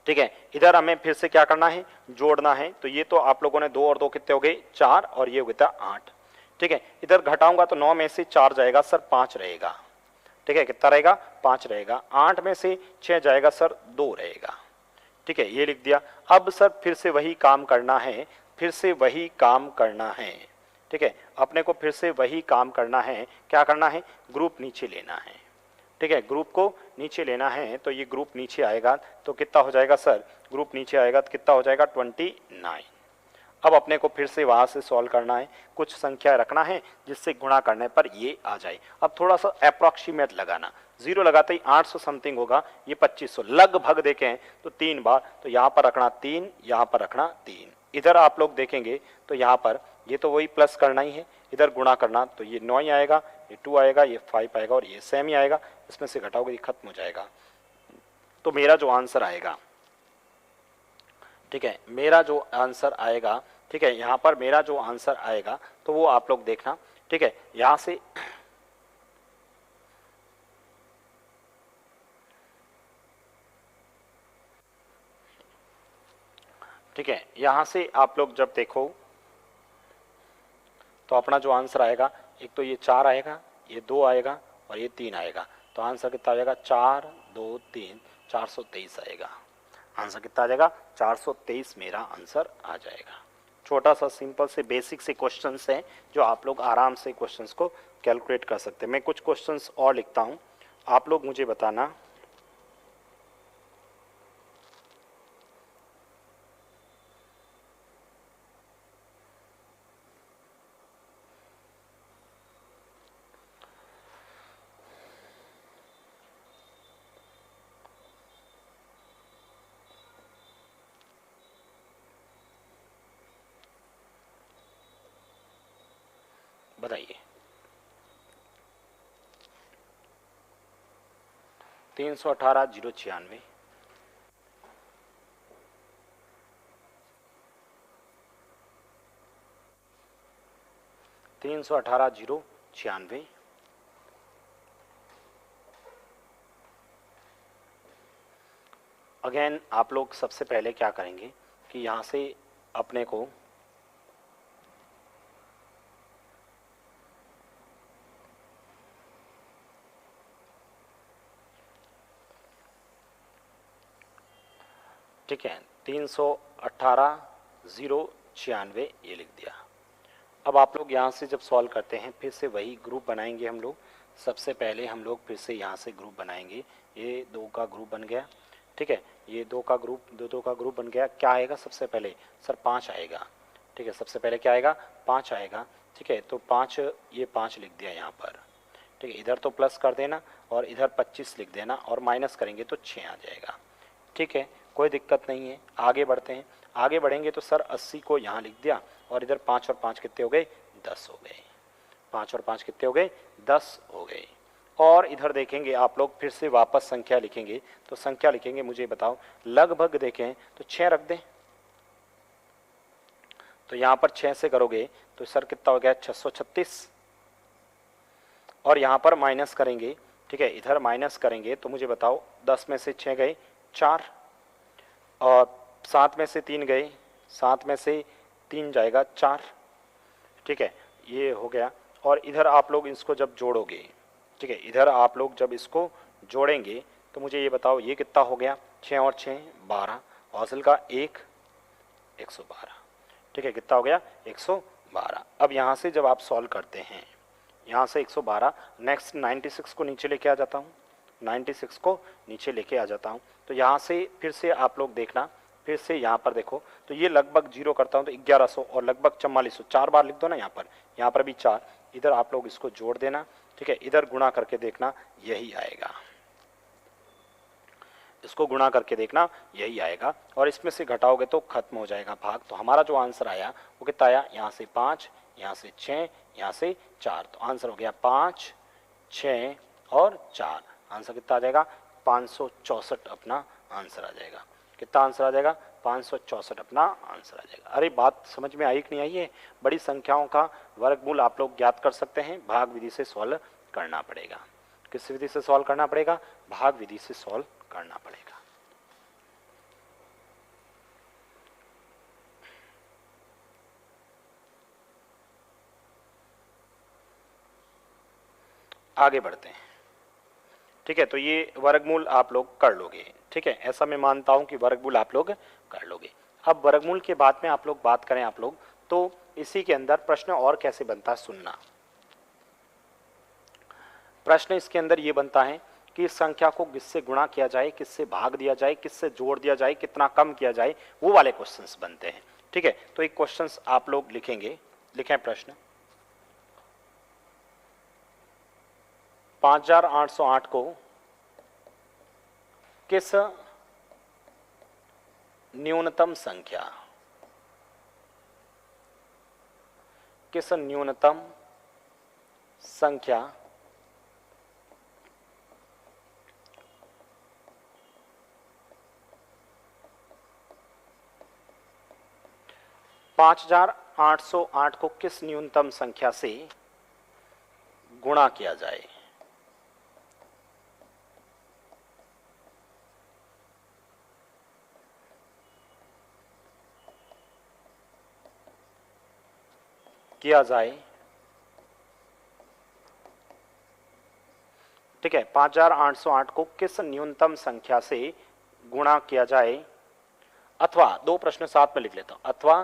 ठीक है, इधर हमें फिर से क्या करना है, जोड़ना है। तो ये तो आप लोगों ने 2 और 2 कितने हो गए 4, और ये हो गया 8। ठीक है, इधर घटाऊंगा तो 9 में से 4 जाएगा सर 5 रहेगा। ठीक है, कितना रहेगा 5 रहेगा। 8 में से 6 जाएगा सर 2 रहेगा। ठीक है, ये लिख दिया। अब सर फिर से वही काम करना है, फिर से वही काम करना है। ठीक है, अपने को फिर से वही काम करना है। क्या करना है, ग्रुप नीचे लेना है। ठीक है, ग्रुप को नीचे लेना है, तो ये ग्रुप नीचे आएगा तो कितना हो जाएगा सर, ग्रुप नीचे आएगा तो कितना हो जाएगा 29। अब अपने को फिर से वहां से सॉल्व करना है, कुछ संख्या रखना है जिससे गुणा करने पर ये आ जाए। अब थोड़ा सा अप्रॉक्सीमेट लगाना, 0 लगाते ही 800 समथिंग होगा, ये 2500 लगभग देखें तो 3 बार, तो यहाँ पर रखना 3, यहाँ पर रखना 3। इधर आप लोग देखेंगे तो यहाँ पर ये तो वही प्लस करना ही है, इधर गुणा करना, तो ये 9 ही आएगा, ये 2 आएगा, ये 5 आएगा और ये सेम ही आएगा। इसमें से घटाओगे ये खत्म हो जाएगा। तो मेरा जो आंसर आएगा, ठीक है, मेरा जो आंसर आएगा, ठीक है, यहाँ पर मेरा जो आंसर आएगा तो वो आप लोग देखना। ठीक है, यहाँ से ठीक है, यहाँ से आप लोग जब देखो तो अपना जो आंसर आएगा, एक तो ये 4 आएगा, ये 2 आएगा और ये 3 आएगा। तो आंसर कितना आ जाएगा 4, 2, 3, 423 आएगा। आंसर कितना आ जाएगा 423 मेरा आंसर आ जाएगा। छोटा सा सिंपल से बेसिक से क्वेश्चंस हैं जो आप लोग आराम से क्वेश्चंस को कैलकुलेट कर सकते हैं। मैं कुछ क्वेश्चंस और लिखता हूँ, आप लोग मुझे बताना। बताइए 318 096 318 096। अगेन आप लोग सबसे पहले क्या करेंगे कि यहाँ से अपने को ठीक है 318 096 ये लिख दिया। अब आप लोग यहाँ से जब सॉल्व करते हैं फिर से वही ग्रुप बनाएंगे हम लोग। सबसे पहले हम लोग फिर से यहाँ से ग्रुप बनाएंगे, ये 2 का ग्रुप बन गया। ठीक है, ये 2 का ग्रुप बन गया। क्या आएगा सबसे पहले सर 5 आएगा। ठीक है, सबसे पहले क्या आएगा 5 आएगा। ठीक है, तो 5, ये 5 लिख दिया यहाँ पर। ठीक है, इधर तो प्लस कर देना और इधर 25 लिख देना और माइनस करेंगे तो 6 आ जाएगा। ठीक है, कोई दिक्कत नहीं है, आगे बढ़ते हैं। आगे बढ़ेंगे तो सर 80 को यहाँ लिख दिया और इधर 5 और 5 कितने हो गए 10 हो गए। 5 और 5 कितने हो गए 10 हो गए। और इधर देखेंगे आप लोग फिर से वापस संख्या लिखेंगे, तो संख्या लिखेंगे मुझे बताओ, लगभग देखें तो 6 रख दें। तो यहाँ पर 6 से करोगे तो सर कितना हो गया 636, और यहाँ पर माइनस करेंगे। ठीक है, इधर माइनस करेंगे तो मुझे बताओ 10 में से 6 गए 4, और 7 में से 3 गए, 7 में से 3 जाएगा 4। ठीक है, ये हो गया। और इधर आप लोग इसको जब जोड़ोगे, ठीक है, इधर आप लोग जब इसको जोड़ेंगे तो मुझे ये बताओ ये कितना हो गया, 6 और 6 12, हासिल का 1 112। ठीक है, कितना हो गया 112। अब यहाँ से जब आप सॉल्व करते हैं, यहाँ से 112, नेक्स्ट 96 को नीचे लेके आ जाता हूँ, 96 को नीचे लेके आ जाता हूँ। तो यहाँ से फिर से आप लोग देखना, फिर से यहाँ पर देखो तो ये लगभग 0 करता हूँ तो 1100 और लगभग 4400, 4 बार लिख दो ना यहाँ पर भी 4, इधर आप लोग इसको जोड़ देना। ठीक है, इधर गुणा करके देखना यही आएगा, इसको गुणा करके देखना यही आएगा, और इसमें से घटाओगे तो खत्म हो जाएगा भाग। तो हमारा जो आंसर आया वो कितना आया, यहाँ से 5, यहाँ से 6, यहाँ से 4, तो आंसर हो गया 5, 6 और 4। आंसर कितना आ जाएगा 564 अपना आंसर आ जाएगा। कितना आंसर आ जाएगा 564 अपना आंसर आ जाएगा। अरे बात समझ में आई कि नहीं आई है? बड़ी संख्याओं का वर्गमूल आप लोग ज्ञात कर सकते हैं, भाग विधि से सॉल्व करना पड़ेगा। किस विधि से सॉल्व करना पड़ेगा? भाग विधि से सॉल्व करना पड़ेगा। आगे बढ़ते हैं। ठीक है, तो ये वर्गमूल आप लोग कर लोगे। ठीक है, ऐसा मैं मानता हूं कि वर्गमूल आप लोग कर लोगे। अब वर्गमूल के बाद में आप लोग बात करें आप लोग, तो इसी के अंदर प्रश्न और कैसे बनता है सुनना। प्रश्न इसके अंदर ये बनता है कि इस संख्या को किससे गुणा किया जाए, किससे भाग दिया जाए, किससे जोड़ दिया जाए, कितना कम किया जाए, वो वाले क्वेश्चंस बनते हैं। ठीक है, तो एक क्वेश्चंस आप लोग लिखेंगे, लिखें प्रश्न 5808 को किस न्यूनतम संख्या, किस न्यूनतम संख्या 5808 को किस न्यूनतम संख्या से गुणा किया जाए। ठीक है, 5808 को किस न्यूनतम संख्या से गुणा किया जाए, अथवा दो प्रश्न साथ में लिख लेता हूं, अथवा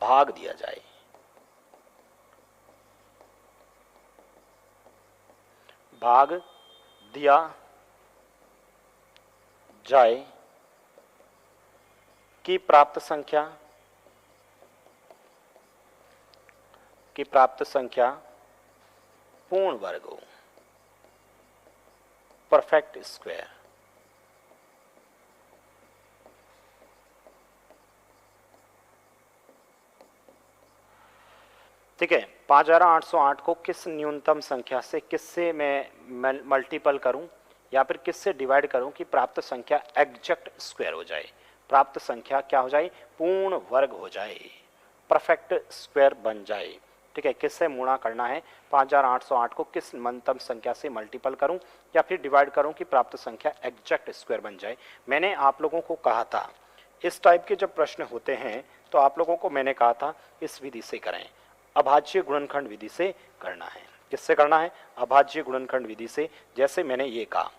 भाग दिया जाए। भाग दिया जाए की प्राप्त संख्या पूर्ण वर्ग हो, परफेक्ट स्क्वायर। ठीक है, 5808 को किस न्यूनतम संख्या से, किससे मैं मल्टीपल करूं या फिर किससे डिवाइड करूं कि प्राप्त संख्या एग्जैक्ट स्क्वायर हो जाए, प्राप्त संख्या क्या हो जाए, पूर्ण वर्ग हो जाए, परफेक्ट स्क्वायर बन जाए। ठीक है, किससे गुणा करना है, 5808 को किस न्यूनतम संख्या से मल्टीपल करूं या फिर डिवाइड करूं कि प्राप्त संख्या एग्जैक्ट स्क्वायर बन जाए। मैंने आप लोगों को कहा था इस टाइप के जब प्रश्न होते हैं तो आप लोगों को मैंने कहा था इस विधि से करें, अभाज्य गुणनखंड विधि से करना है। किससे करना है? अभाज्य गुणनखंड विधि से। जैसे मैंने ये कहा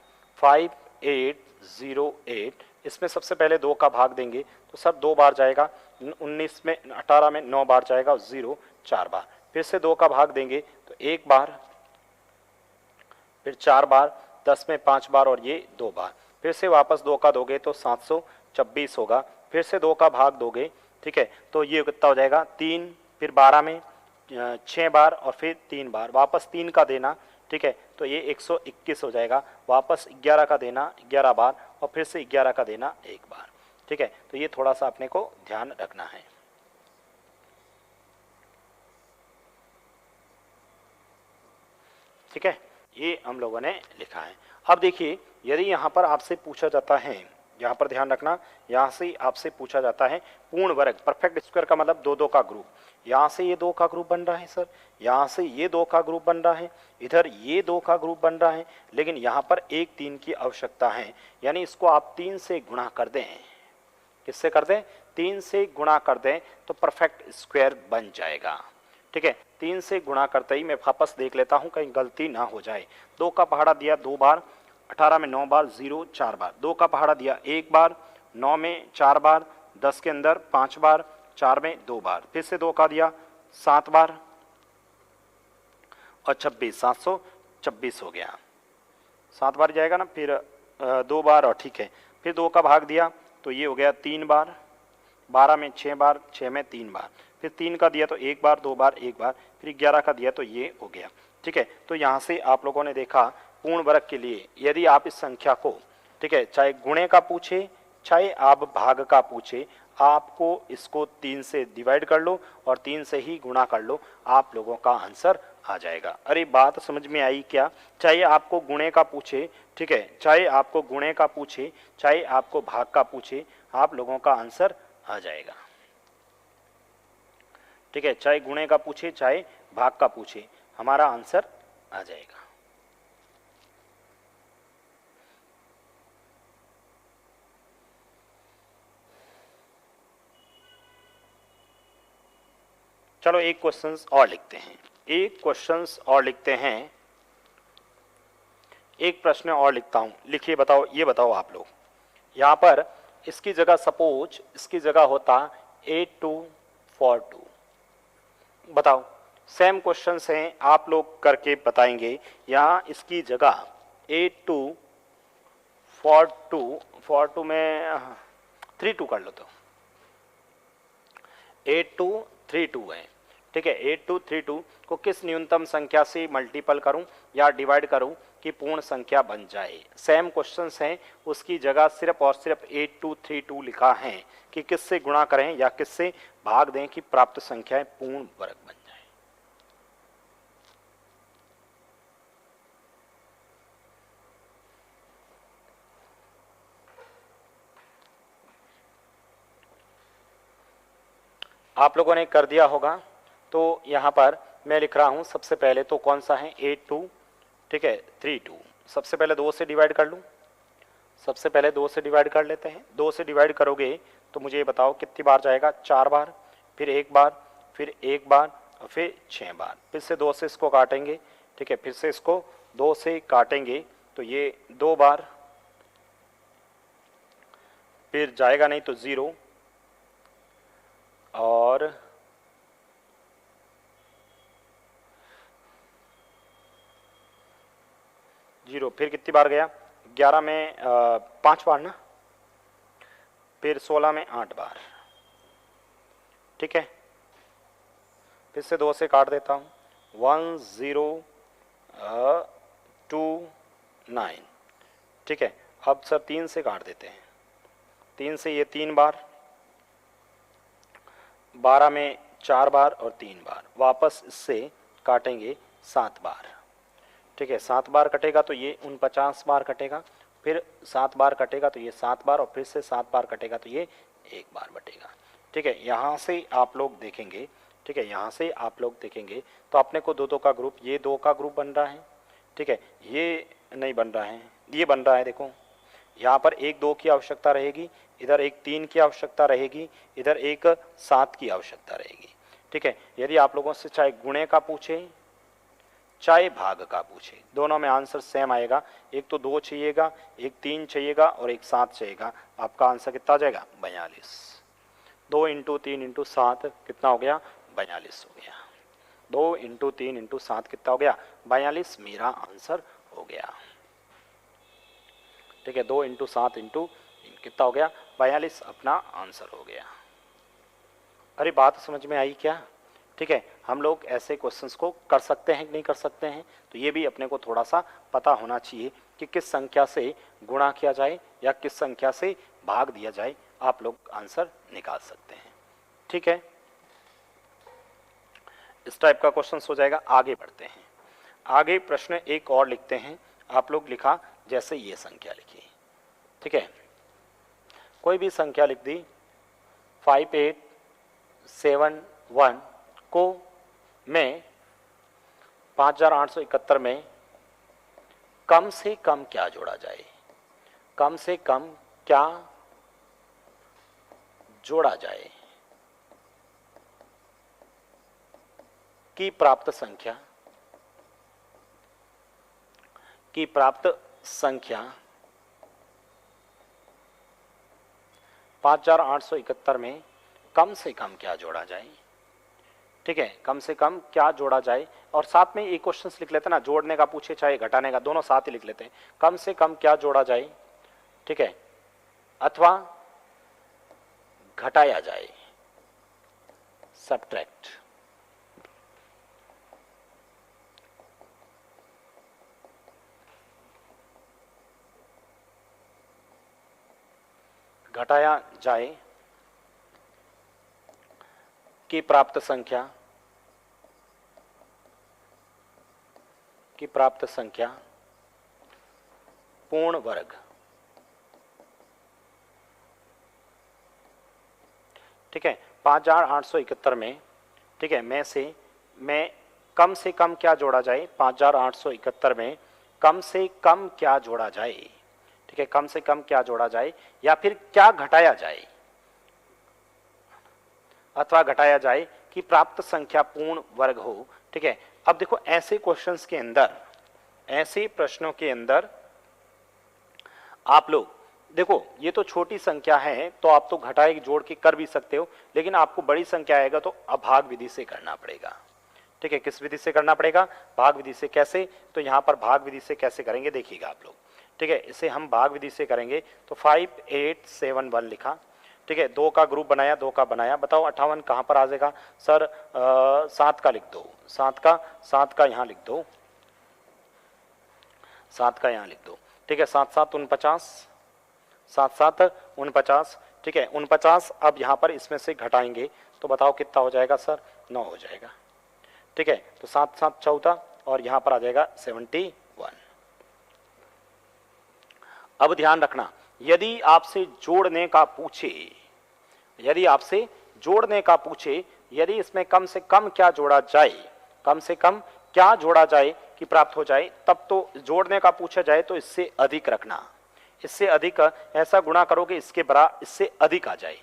5808, इसमें सबसे पहले 2 का भाग देंगे तो सब 2 बार जाएगा, 19 में 18 में 9 बार जाएगा, 0 4 बार, फिर से 2 का भाग देंगे तो 1 बार, फिर 4 बार, 10 में 5 बार और ये 2 बार, फिर से वापस 2 का दोगे तो 726 होगा, फिर से 2 का भाग दोगे। ठीक है, तो ये कितना हो जाएगा 3, फिर 12 में 6 बार और फिर 3 बार, वापस 3 का देना। ठीक है, तो ये 121 हो जाएगा, वापस 11 का देना 11 बार और फिर से 11 का देना 1 बार। ठीक है, तो ये थोड़ा सा अपने को ध्यान रखना है। ठीक है, ये हम लोगों ने लिखा है। अब देखिए, यदि यहाँ पर आपसे पूछा जाता है, यहाँ पर ध्यान रखना, यहाँ से आपसे पूछा जाता है पूर्ण वर्ग, परफेक्ट स्क्वायर का मतलब 2 2 का ग्रुप, यहाँ से ये 2 का ग्रुप बन रहा है सर, यहाँ से ये 2 का ग्रुप बन रहा है, इधर ये 2 का ग्रुप बन रहा है, लेकिन यहाँ पर 1 3 की आवश्यकता है, यानी इसको आप 3 से गुणा कर दें। किससे कर दें? 3 से गुणा कर दें तो परफेक्ट स्क्वायर बन जाएगा। ठीक है, 3 से गुणा करते ही मैं वापस देख लेता हूँ कहीं गलती ना हो जाए। 2 का पहाड़ा दिया 2 बार, 18 में 9 बार, 0 4 बार, 2 का पहाड़ा दिया 1 बार, 9 में 4 बार, 10 के अंदर 5 बार, 4 में 2 बार, फिर से 2 का दिया 7 बार और 26, 726 हो गया। 7 बार जाएगा ना, फिर 2 बार और ठीक है, फिर 2 का भाग दिया तो ये हो गया 3 बार, 12 में 6 बार, 6 में 3 बार, फिर 3 का दिया तो 1 बार, 2 बार, 1 बार, फिर 11 का दिया तो ये हो गया। ठीक है, तो यहाँ से आप लोगों ने देखा पूर्ण वर्ग के लिए यदि आप इस संख्या को, ठीक है, चाहे गुणे का पूछे चाहे आप भाग का पूछे, आपको इसको 3 से डिवाइड कर लो और 3 से ही गुणा कर लो, आप लोगों का आंसर आ जाएगा। अरे बात समझ में आई क्या? चाहे आपको गुणे का पूछे, ठीक है, चाहे आपको गुणे का पूछे चाहे आपको भाग का पूछे, आप लोगों का आंसर आ जाएगा। ठीक है, चाहे गुणे का पूछे चाहे भाग का पूछे, हमारा आंसर आ जाएगा। चलो एक क्वेश्चंस और लिखते हैं, एक क्वेश्चंस और लिखते हैं, एक प्रश्न और लिखता हूं, लिखिए, बताओ, ये बताओ आप लोग, यहां पर इसकी जगह सपोज इसकी जगह होता 8242, बताओ, सेम क्वेश्चंस हैं, आप लोग करके बताएंगे। यहाँ इसकी जगह 8242 में 32 कर लो तो 8232 है। ठीक है, 8232 को किस न्यूनतम संख्या से मल्टीपल करूं या डिवाइड करूं कि पूर्ण संख्या बन जाए। सेम क्वेश्चंस हैं, उसकी जगह सिर्फ और सिर्फ 8232 लिखा है कि किससे गुणा करें या किससे भाग दें कि प्राप्त संख्याएं पूर्ण वर्ग बन जाए। आप लोगों ने कर दिया होगा, तो यहाँ पर मैं लिख रहा हूँ, सबसे पहले तो कौन सा है 82, ठीक है 32, सबसे पहले 2 से डिवाइड कर लूँ, सबसे पहले 2 से डिवाइड कर लेते हैं। 2 से डिवाइड करोगे तो मुझे ये बताओ कितनी बार जाएगा, 4 बार, फिर 1 बार, फिर 1 बार और फिर 6 बार, फिर से 2 से इसको काटेंगे, ठीक है, फिर से इसको 2 से काटेंगे तो ये 2 बार, फिर जाएगा नहीं तो 0 और 0, फिर कितनी बार गया, 11 में 5 बार ना, फिर 16 में 8 बार, ठीक है, फिर से 2 से काट देता हूँ, 1029, ठीक है। अब सर 3 से काट देते हैं, 3 से ये 3 बार, 12 में 4 बार और 3 बार, वापस इससे काटेंगे 7 बार, ठीक है, 7 बार कटेगा तो ये 49 बार कटेगा, फिर 7 बार कटेगा तो ये 7 बार और फिर से 7 बार कटेगा तो ये 1 बार बटेगा। ठीक है, यहाँ से आप लोग देखेंगे, ठीक है, यहाँ से आप लोग देखेंगे तो अपने को 2 का ग्रुप, ये 2 का ग्रुप बन रहा है, ठीक है, ये नहीं बन रहा है, ये बन रहा है। देखो यहाँ पर 1 2 की आवश्यकता रहेगी, इधर 1 3 की आवश्यकता रहेगी, इधर 1 7 की आवश्यकता रहेगी। ठीक है, यदि आप लोगों से चाहे गुणे का पूछे चाहे भाग का पूछे, दोनों में आंसर सेम आएगा। एक तो 2 चाहिएगा, एक 3 चाहिएगा और एक 7 चाहिएगा, आपका आंसर कितना आ जाएगा 42। 2 इंटू 3 इंटू 7 कितना हो गया 42 हो गया। 2 इंटू 3 इंटू 7 कितना हो गया 42, मेरा आंसर हो गया। ठीक है, 2 इंटू 7 इंटू कितना हो गया 42, अपना आंसर हो गया। अरे बात समझ में आई क्या? ठीक है, हम लोग ऐसे क्वेश्चंस को कर सकते हैं कि नहीं कर सकते हैं, तो ये भी अपने को थोड़ा सा पता होना चाहिए कि किस संख्या से गुणा किया जाए या किस संख्या से भाग दिया जाए, आप लोग आंसर निकाल सकते हैं। ठीक है, इस टाइप का क्वेश्चन हो जाएगा। आगे बढ़ते हैं, आगे प्रश्न एक और लिखते हैं। आप लोग लिखा जैसे ये संख्या लिखी, ठीक है, कोई भी संख्या लिख दी 5871 को में 5871 में कम से कम क्या जोड़ा जाए, कम से कम क्या जोड़ा जाए की प्राप्त संख्या 5871 में कम से कम क्या जोड़ा जाए, ठीक है, कम से कम क्या जोड़ा जाए। और साथ में एक क्वेश्चन लिख लेते हैं ना, जोड़ने का पूछे चाहे घटाने का, दोनों साथ ही लिख लेते हैं। कम से कम क्या जोड़ा जाए, ठीक है, अथवा घटाया जाए, सब्ट्रैक्ट। घटाया जाए की प्राप्त संख्या पूर्ण वर्ग, ठीक है। 5871 में, ठीक है, मैं कम से कम क्या जोड़ा जाए, 5871 में कम से कम क्या जोड़ा जाए, ठीक है, कम से कम क्या जोड़ा जाए या फिर क्या घटाया जाए अथवा घटाया जाए कि प्राप्त संख्या पूर्ण वर्ग हो, ठीक है। अब देखो ऐसे क्वेश्चंस के अंदर, ऐसे प्रश्नों के अंदर आप लोग देखो, ये तो छोटी संख्या है तो आप तो घटाए जोड़ के कर भी सकते हो, लेकिन आपको बड़ी संख्या आएगा तो अभाग विधि से करना पड़ेगा, ठीक है। किस विधि से करना पड़ेगा, भाग विधि से। कैसे, तो यहां पर भाग विधि से कैसे करेंगे देखिएगा आप लोग, ठीक है। इसे हम भाग विधि से करेंगे तो 5871 लिखा, ठीक है, 2 का ग्रुप बनाया, 2 का बनाया। बताओ 58 कहां पर आ जाएगा सर, 7 का लिख दो, 7 का यहां लिख दो, 7 का यहां लिख दो, ठीक है। 7 7 49, 7 7 49, ठीक है। 49 अब यहां पर इसमें से घटाएंगे तो बताओ कितना हो जाएगा सर, 9 हो जाएगा, ठीक है। तो 7 7 14 और यहां पर आ जाएगा 71। अब ध्यान रखना, यदि आपसे जोड़ने का पूछे, यदि इसमें कम से कम क्या जोड़ा जाए, कम से कम क्या जोड़ा जाए कि प्राप्त हो जाए, तब तो जोड़ने का पूछा जाए तो इससे अधिक रखना, इससे अधिक ऐसा गुणा करोगे इसके इससे अधिक आ जाए,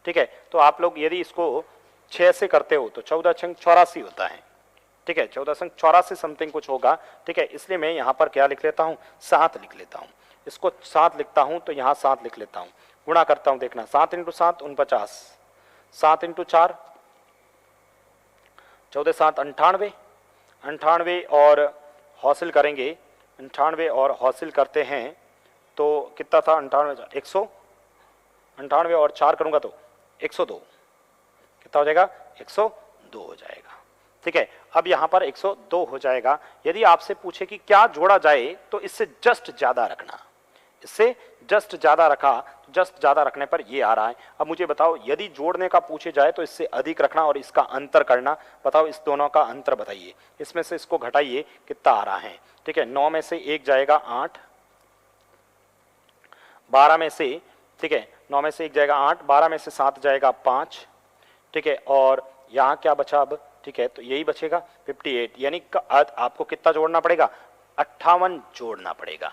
ठीक है। तो आप लोग यदि इसको 6 से करते हो तो 14 छंग 84 होता है, ठीक है, 14 संग 84 समथिंग कुछ होगा, ठीक है। इसलिए मैं यहाँ पर क्या लिख लेता हूँ, 7 लिख लेता हूँ, इसको 7 लिखता हूँ तो यहाँ 7 लिख लेता हूँ, गुणा करता हूँ, देखना 7 × 7 49, 7 × 4 14 7 98, 98 और हासिल करेंगे, 98 और हासिल करते हैं तो कितना था, 98 198 और 4 करूँगा तो 102, कितना हो जाएगा, 102 हो जाएगा, ठीक है। अब यहाँ पर 102 हो जाएगा। यदि आपसे पूछे कि क्या जोड़ा जाए तो इससे जस्ट ज्यादा रखना, इससे जस्ट ज्यादा रखा, जस्ट ज्यादा रखने पर ये आ रहा है। अब मुझे बताओ यदि जोड़ने का पूछे जाए तो इससे अधिक रखना और इसका अंतर करना। बताओ इस दोनों का अंतर बताइए, इसमें से इसको घटाइए कितना आ रहा है, ठीक है। 9 में से 1 जाएगा 8, 12 में से, ठीक है, 9 में से 1 जाएगा 8, 12 में से 7 जाएगा 5, ठीक है। और यहाँ क्या बचा अब, ठीक है, तो यही बचेगा 58, यानी आपको कितना जोड़ना पड़ेगा, 58 जोड़ना पड़ेगा।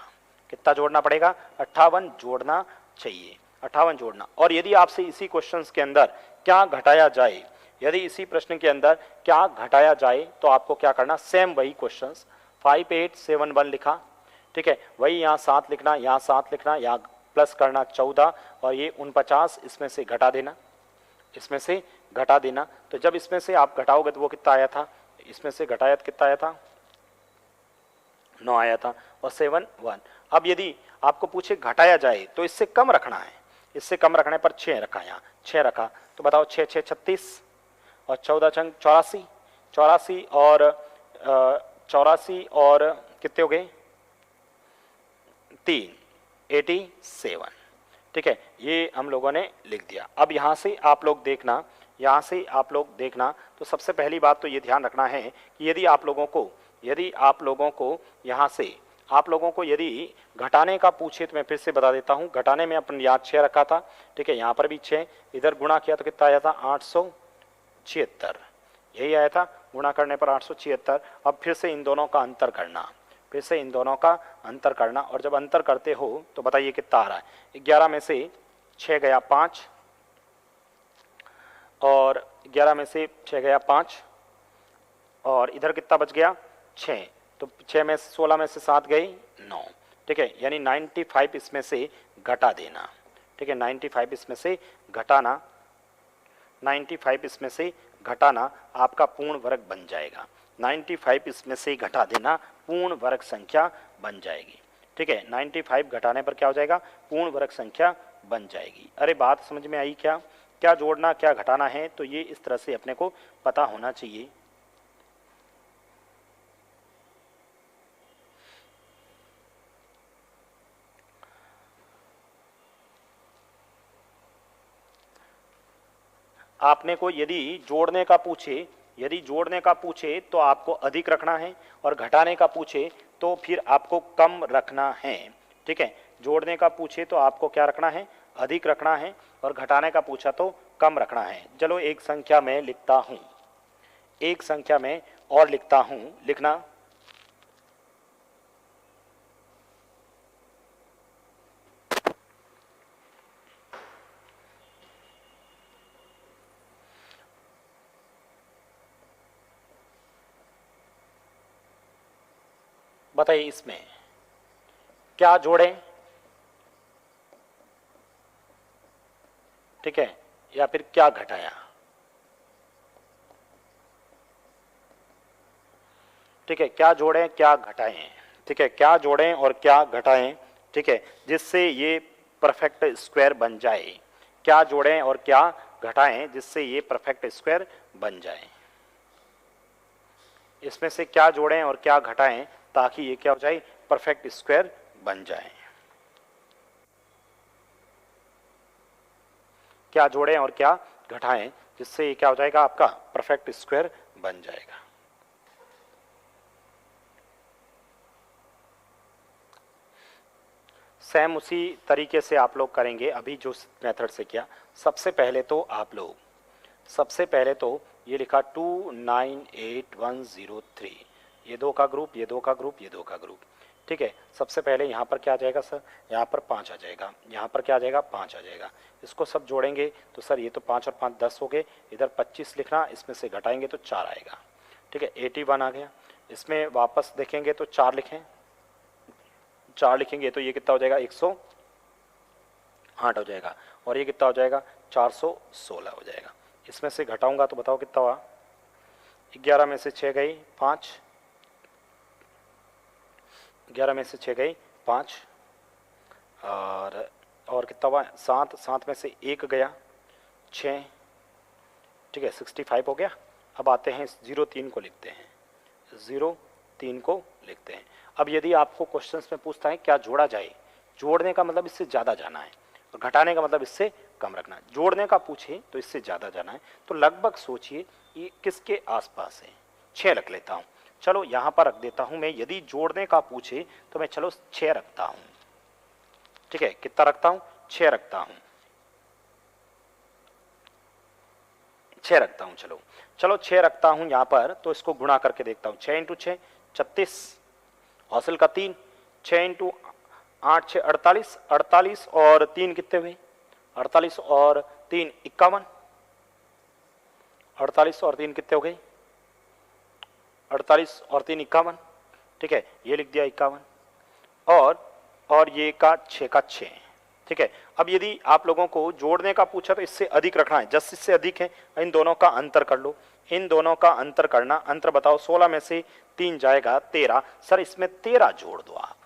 कितना जोड़ना पड़ेगा, 58 जोड़ना चाहिए, 58 जोड़ना। और यदि आपसे इसी क्वेश्चंस के अंदर क्या घटाया जाए, यदि इसी प्रश्न के अंदर क्या घटाया जाए तो आपको क्या करना, सेम वही क्वेश्चंस 5871 लिखा, ठीक है, वही यहाँ 7 लिखना, यहाँ 7 लिखना, यहाँ प्लस करना 14 और ये 49 इसमें से घटा देना, इसमें से घटा देना। तो जब इसमें से आप घटाओगे तो वो कितना आया था, इसमें से घटाया तो कितना आया था, 9 आया था और 7 1। अब यदि आपको पूछे घटाया जाए तो इससे कम रखना है, इससे कम रखने पर 6 रखा, यहाँ 6 रखा तो बताओ 6 6 36 और 14 छंग 84, 84 और 84 और कितने हो गए 3, 87, ठीक है। ये हम लोगों ने लिख दिया। अब यहाँ से आप लोग देखना, यहाँ से आप लोग देखना तो सबसे पहली बात तो ये ध्यान रखना है कि यदि आप लोगों को यहाँ से आप लोगों को यदि घटाने का पूछे तो मैं फिर से बता देता हूँ, घटाने में अपन यहाँ 6 रखा था, ठीक है, यहाँ पर भी 6, इधर गुणा किया तो कितना आया था 876, यही आया था, गुणा करने पर 876। अब फिर से इन दोनों का अंतर करना, फिर से इन दोनों का अंतर करना, और जब अंतर करते हो तो बताइए कितना आ रहा है। 11 में से 6 गया 5 और 11 में से 6 गया 5 और इधर कितना बच गया 6, तो 6 में 16 में से 7 गई 9, ठीक है, यानी 95 इसमें से घटा देना, ठीक ठीक है, 95 इसमें से घटाना, 95 इसमें से घटाना आपका पूर्ण वर्ग बन जाएगा। 95 इसमें से घटा देना पूर्ण वर्ग संख्या बन जाएगी। ठीक है, 95 घटाने पर क्या हो जाएगा, पूर्ण वर्ग संख्या बन जाएगी। अरे बात समझ में आई क्या, क्या जोड़ना क्या घटाना है, तो ये इस तरह से अपने को पता होना चाहिए। आपने को यदि जोड़ने का पूछे, यदि जोड़ने का पूछे तो आपको अधिक रखना है, और घटाने का पूछे तो फिर आपको कम रखना है। ठीक है, जोड़ने का पूछे तो आपको क्या रखना है, अधिक रखना है, और घटाने का पूछा तो कम रखना है। चलो एक संख्या में लिखता हूं, एक संख्या में और लिखता हूं, लिखना बताइए इसमें क्या जोड़ें, ठीक है, या फिर क्या घटाया। ठीक है, क्या जोड़ें क्या घटाएं, ठीक है, क्या जोड़ें और क्या घटाएं, ठीक है, जिससे ये परफेक्ट स्क्वायर बन जाए। क्या जोड़ें और क्या घटाएं जिससे ये परफेक्ट स्क्वायर बन जाए। इसमें से क्या जोड़ें और क्या घटाएं ताकि ये क्या हो जाए, परफेक्ट स्क्वायर बन जाए। क्या जोड़ें और क्या घटाएं जिससे ये क्या हो जाएगा, आपका परफेक्ट स्क्वायर बन जाएगा। सेम उसी तरीके से आप लोग करेंगे अभी जो मेथड से किया। सबसे पहले तो ये लिखा 298103, ये दो का ग्रुप, ये दो का ग्रुप, ये दो का ग्रुप। ठीक है, सबसे पहले यहाँ पर क्या आ जाएगा सर, यहाँ पर 5 आ जाएगा, यहाँ पर क्या आ जाएगा, 5 आ जाएगा। इसको सब जोड़ेंगे तो सर ये तो 5 और 5 10 हो गए, इधर 25 लिखना, इसमें से घटाएंगे तो 4 आएगा। ठीक है, 81 आ गया। इसमें वापस देखेंगे तो 4 लिखें, 4 लिखेंगे तो ये कितना हो जाएगा, 108 हो जाएगा, और ये कितना हो जाएगा, 416 हो जाएगा। इसमें से घटाऊंगा तो बताओ कितना हुआ, 11 में से 6 गई 5, 11 में से 6 गई 5, और कितना हुआ 7, 7 में से 1 गया 6, ठीक है 65 हो गया। अब आते हैं 03 को लिखते हैं, 03 को लिखते हैं। अब यदि आपको क्वेश्चंस में पूछता है क्या जोड़ा जाए, जोड़ने का मतलब इससे ज़्यादा जाना है, और घटाने का मतलब इससे कम रखना है। जोड़ने का पूछे तो इससे ज़्यादा जाना है, तो लगभग सोचिए ये किसके आसपास है। 6 रख लेता हूँ, चलो यहाँ पर रख देता हूँ मैं। यदि जोड़ने का पूछे तो मैं चलो 6 रखता हूँ। ठीक है, कितना रखता हूँ, 6 रखता हूँ, 6 रखता हूँ। चलो चलो 6 रखता हूँ यहाँ पर, तो इसको गुणा करके देखता हूँ। 6 × 6 36, हासिल का 3, 6 × 8 6 48, 48 और 3 कितने हुए, 48 और 3 51, 48 और 3 कितने हो गए, 48 और 3 51। ठीक है, ये लिख दिया 51, और ये का 6 का 6। ठीक है, अब यदि आप लोगों को जोड़ने का पूछा तो इससे अधिक रखना है, 10 इससे अधिक है, इन दोनों का अंतर कर लो, इन दोनों का अंतर करना। अंतर बताओ, 16 में से 3 जाएगा 13, सर इसमें 13 जोड़ दो आप।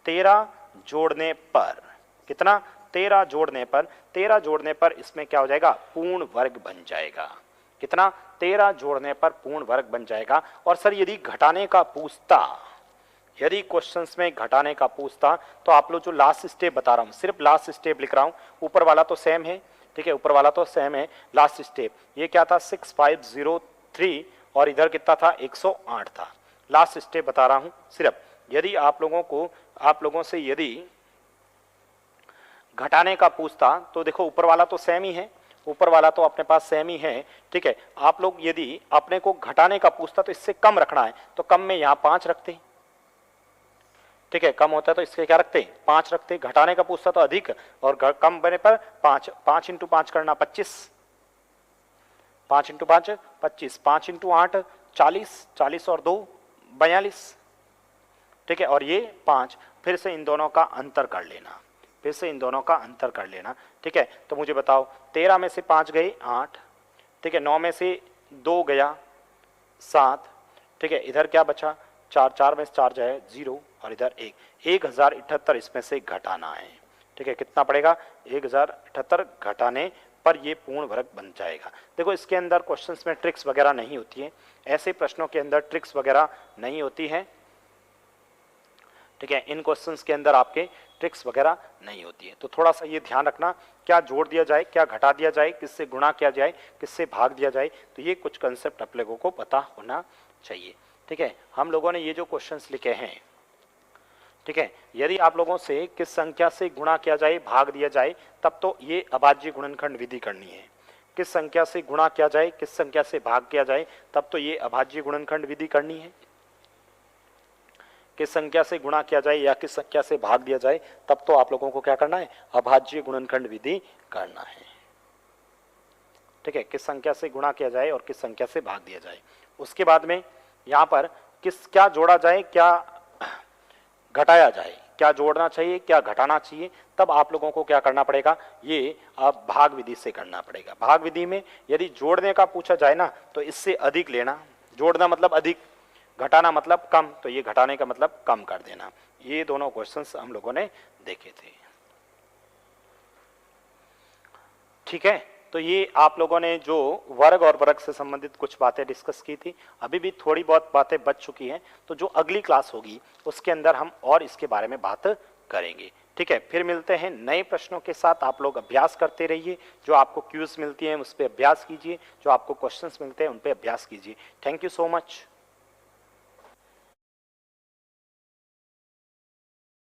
13 जोड़ने पर कितना, 13 जोड़ने पर, 13 जोड़ने पर इसमें क्या हो जाएगा, पूर्ण वर्ग बन जाएगा। कितना, 13 जोड़ने पर पूर्ण वर्ग बन जाएगा। और सर यदि घटाने का पूछता, यदि क्वेश्चंस में घटाने का पूछता तो आप लोग जो लास्ट स्टेप बता रहा हूं, सिर्फ लास्ट स्टेप लिख रहा हूं, ऊपर वाला तो सेम है। ठीक है, ऊपर वाला तो सेम है, लास्ट स्टेप ये क्या था 6503, और इधर कितना था 108 था। लास्ट स्टेप बता रहा हूं सिर्फ। यदि आप लोगों से यदि घटाने का पूछता तो देखो ऊपर वाला तो सेम ही है, ऊपर वाला तो अपने पास सेम ही है। ठीक है, आप लोग यदि अपने को घटाने का पूछता तो इससे कम रखना है, तो कम में यहां 5 रखते। ठीक है, कम होता है तो इसके क्या रखते, 5 रखते। घटाने का पूछता तो अधिक, और कम बने पर 5, 5 × 5 करना 25, 5 × 5 25, 5 × 8 40, 40 और 2 42। ठीक है, और ये 5, फिर से इन दोनों का अंतर कर लेना, फिर से इन दोनों का अंतर कर लेना। ठीक है, तो मुझे बताओ 13 में से 5 गए 8, ठीक है, 9 में से 2 गया 7, ठीक है, इधर क्या बचा 4, 4 में से 4 जाए 0 और इधर 1, 1078 इसमें से घटाना है। ठीक है, कितना पड़ेगा 1078 घटाने पर ये पूर्ण वर्ग बन जाएगा। देखो इसके अंदर क्वेश्चंस में ट्रिक्स वगैरह नहीं होती है, ऐसे प्रश्नों के अंदर ट्रिक्स वगैरह नहीं होती है। ठीक है, इन क्वेश्चंस के अंदर आपके ट्रिक्स वगैरह नहीं होती है, तो थोड़ा सा ये ध्यान रखना क्या जोड़ दिया जाए, क्या घटा दिया जाए, किससे गुणा किया जाए, किससे भाग दिया जाए, तो ये कुछ कंसेप्ट आप लोगों को पता होना चाहिए। ठीक है, हम लोगों ने ये जो क्वेश्चंस लिखे हैं, ठीक है, यदि आप लोगों से किस संख्या से गुणा किया जाए भाग दिया जाए तब तो ये अभाज्य गुणनखंड विधि करनी है। किस संख्या से गुणा किया जाए किस संख्या से भाग किया जाए तब तो ये अभाज्य गुणनखंड विधि करनी है। किस संख्या से गुणा किया जाए या किस संख्या से भाग दिया जाए तब तो आप लोगों को क्या करना है, अभाज्य गुणनखंड विधि करना है। ठीक है, किस संख्या से गुणा किया जाए और किस संख्या से भाग दिया जाए। उसके बाद में यहाँ पर क्या जोड़ा जाए क्या घटाया जाए, क्या जोड़ना चाहिए क्या घटाना चाहिए, तब आप लोगों को क्या करना पड़ेगा, ये आप भाग विधि से करना पड़ेगा। भाग विधि में यदि जोड़ने का पूछा जाए ना तो इससे अधिक लेना, जोड़ना मतलब अधिक, घटाना मतलब कम, तो ये घटाने का मतलब कम कर देना। ये दोनों क्वेश्चंस हम लोगों ने देखे थे। ठीक है, तो ये आप लोगों ने जो वर्ग और वर्ग से संबंधित कुछ बातें डिस्कस की थी, अभी भी थोड़ी बहुत बातें बच चुकी हैं, तो जो अगली क्लास होगी उसके अंदर हम और इसके बारे में बात करेंगे। ठीक है, फिर मिलते हैं नए प्रश्नों के साथ। आप लोग अभ्यास करते रहिए, जो आपको क्यूज मिलती हैं उस पर अभ्यास कीजिए, जो आपको क्वेश्चंस मिलते हैं उन पर अभ्यास कीजिए। Thank you so much.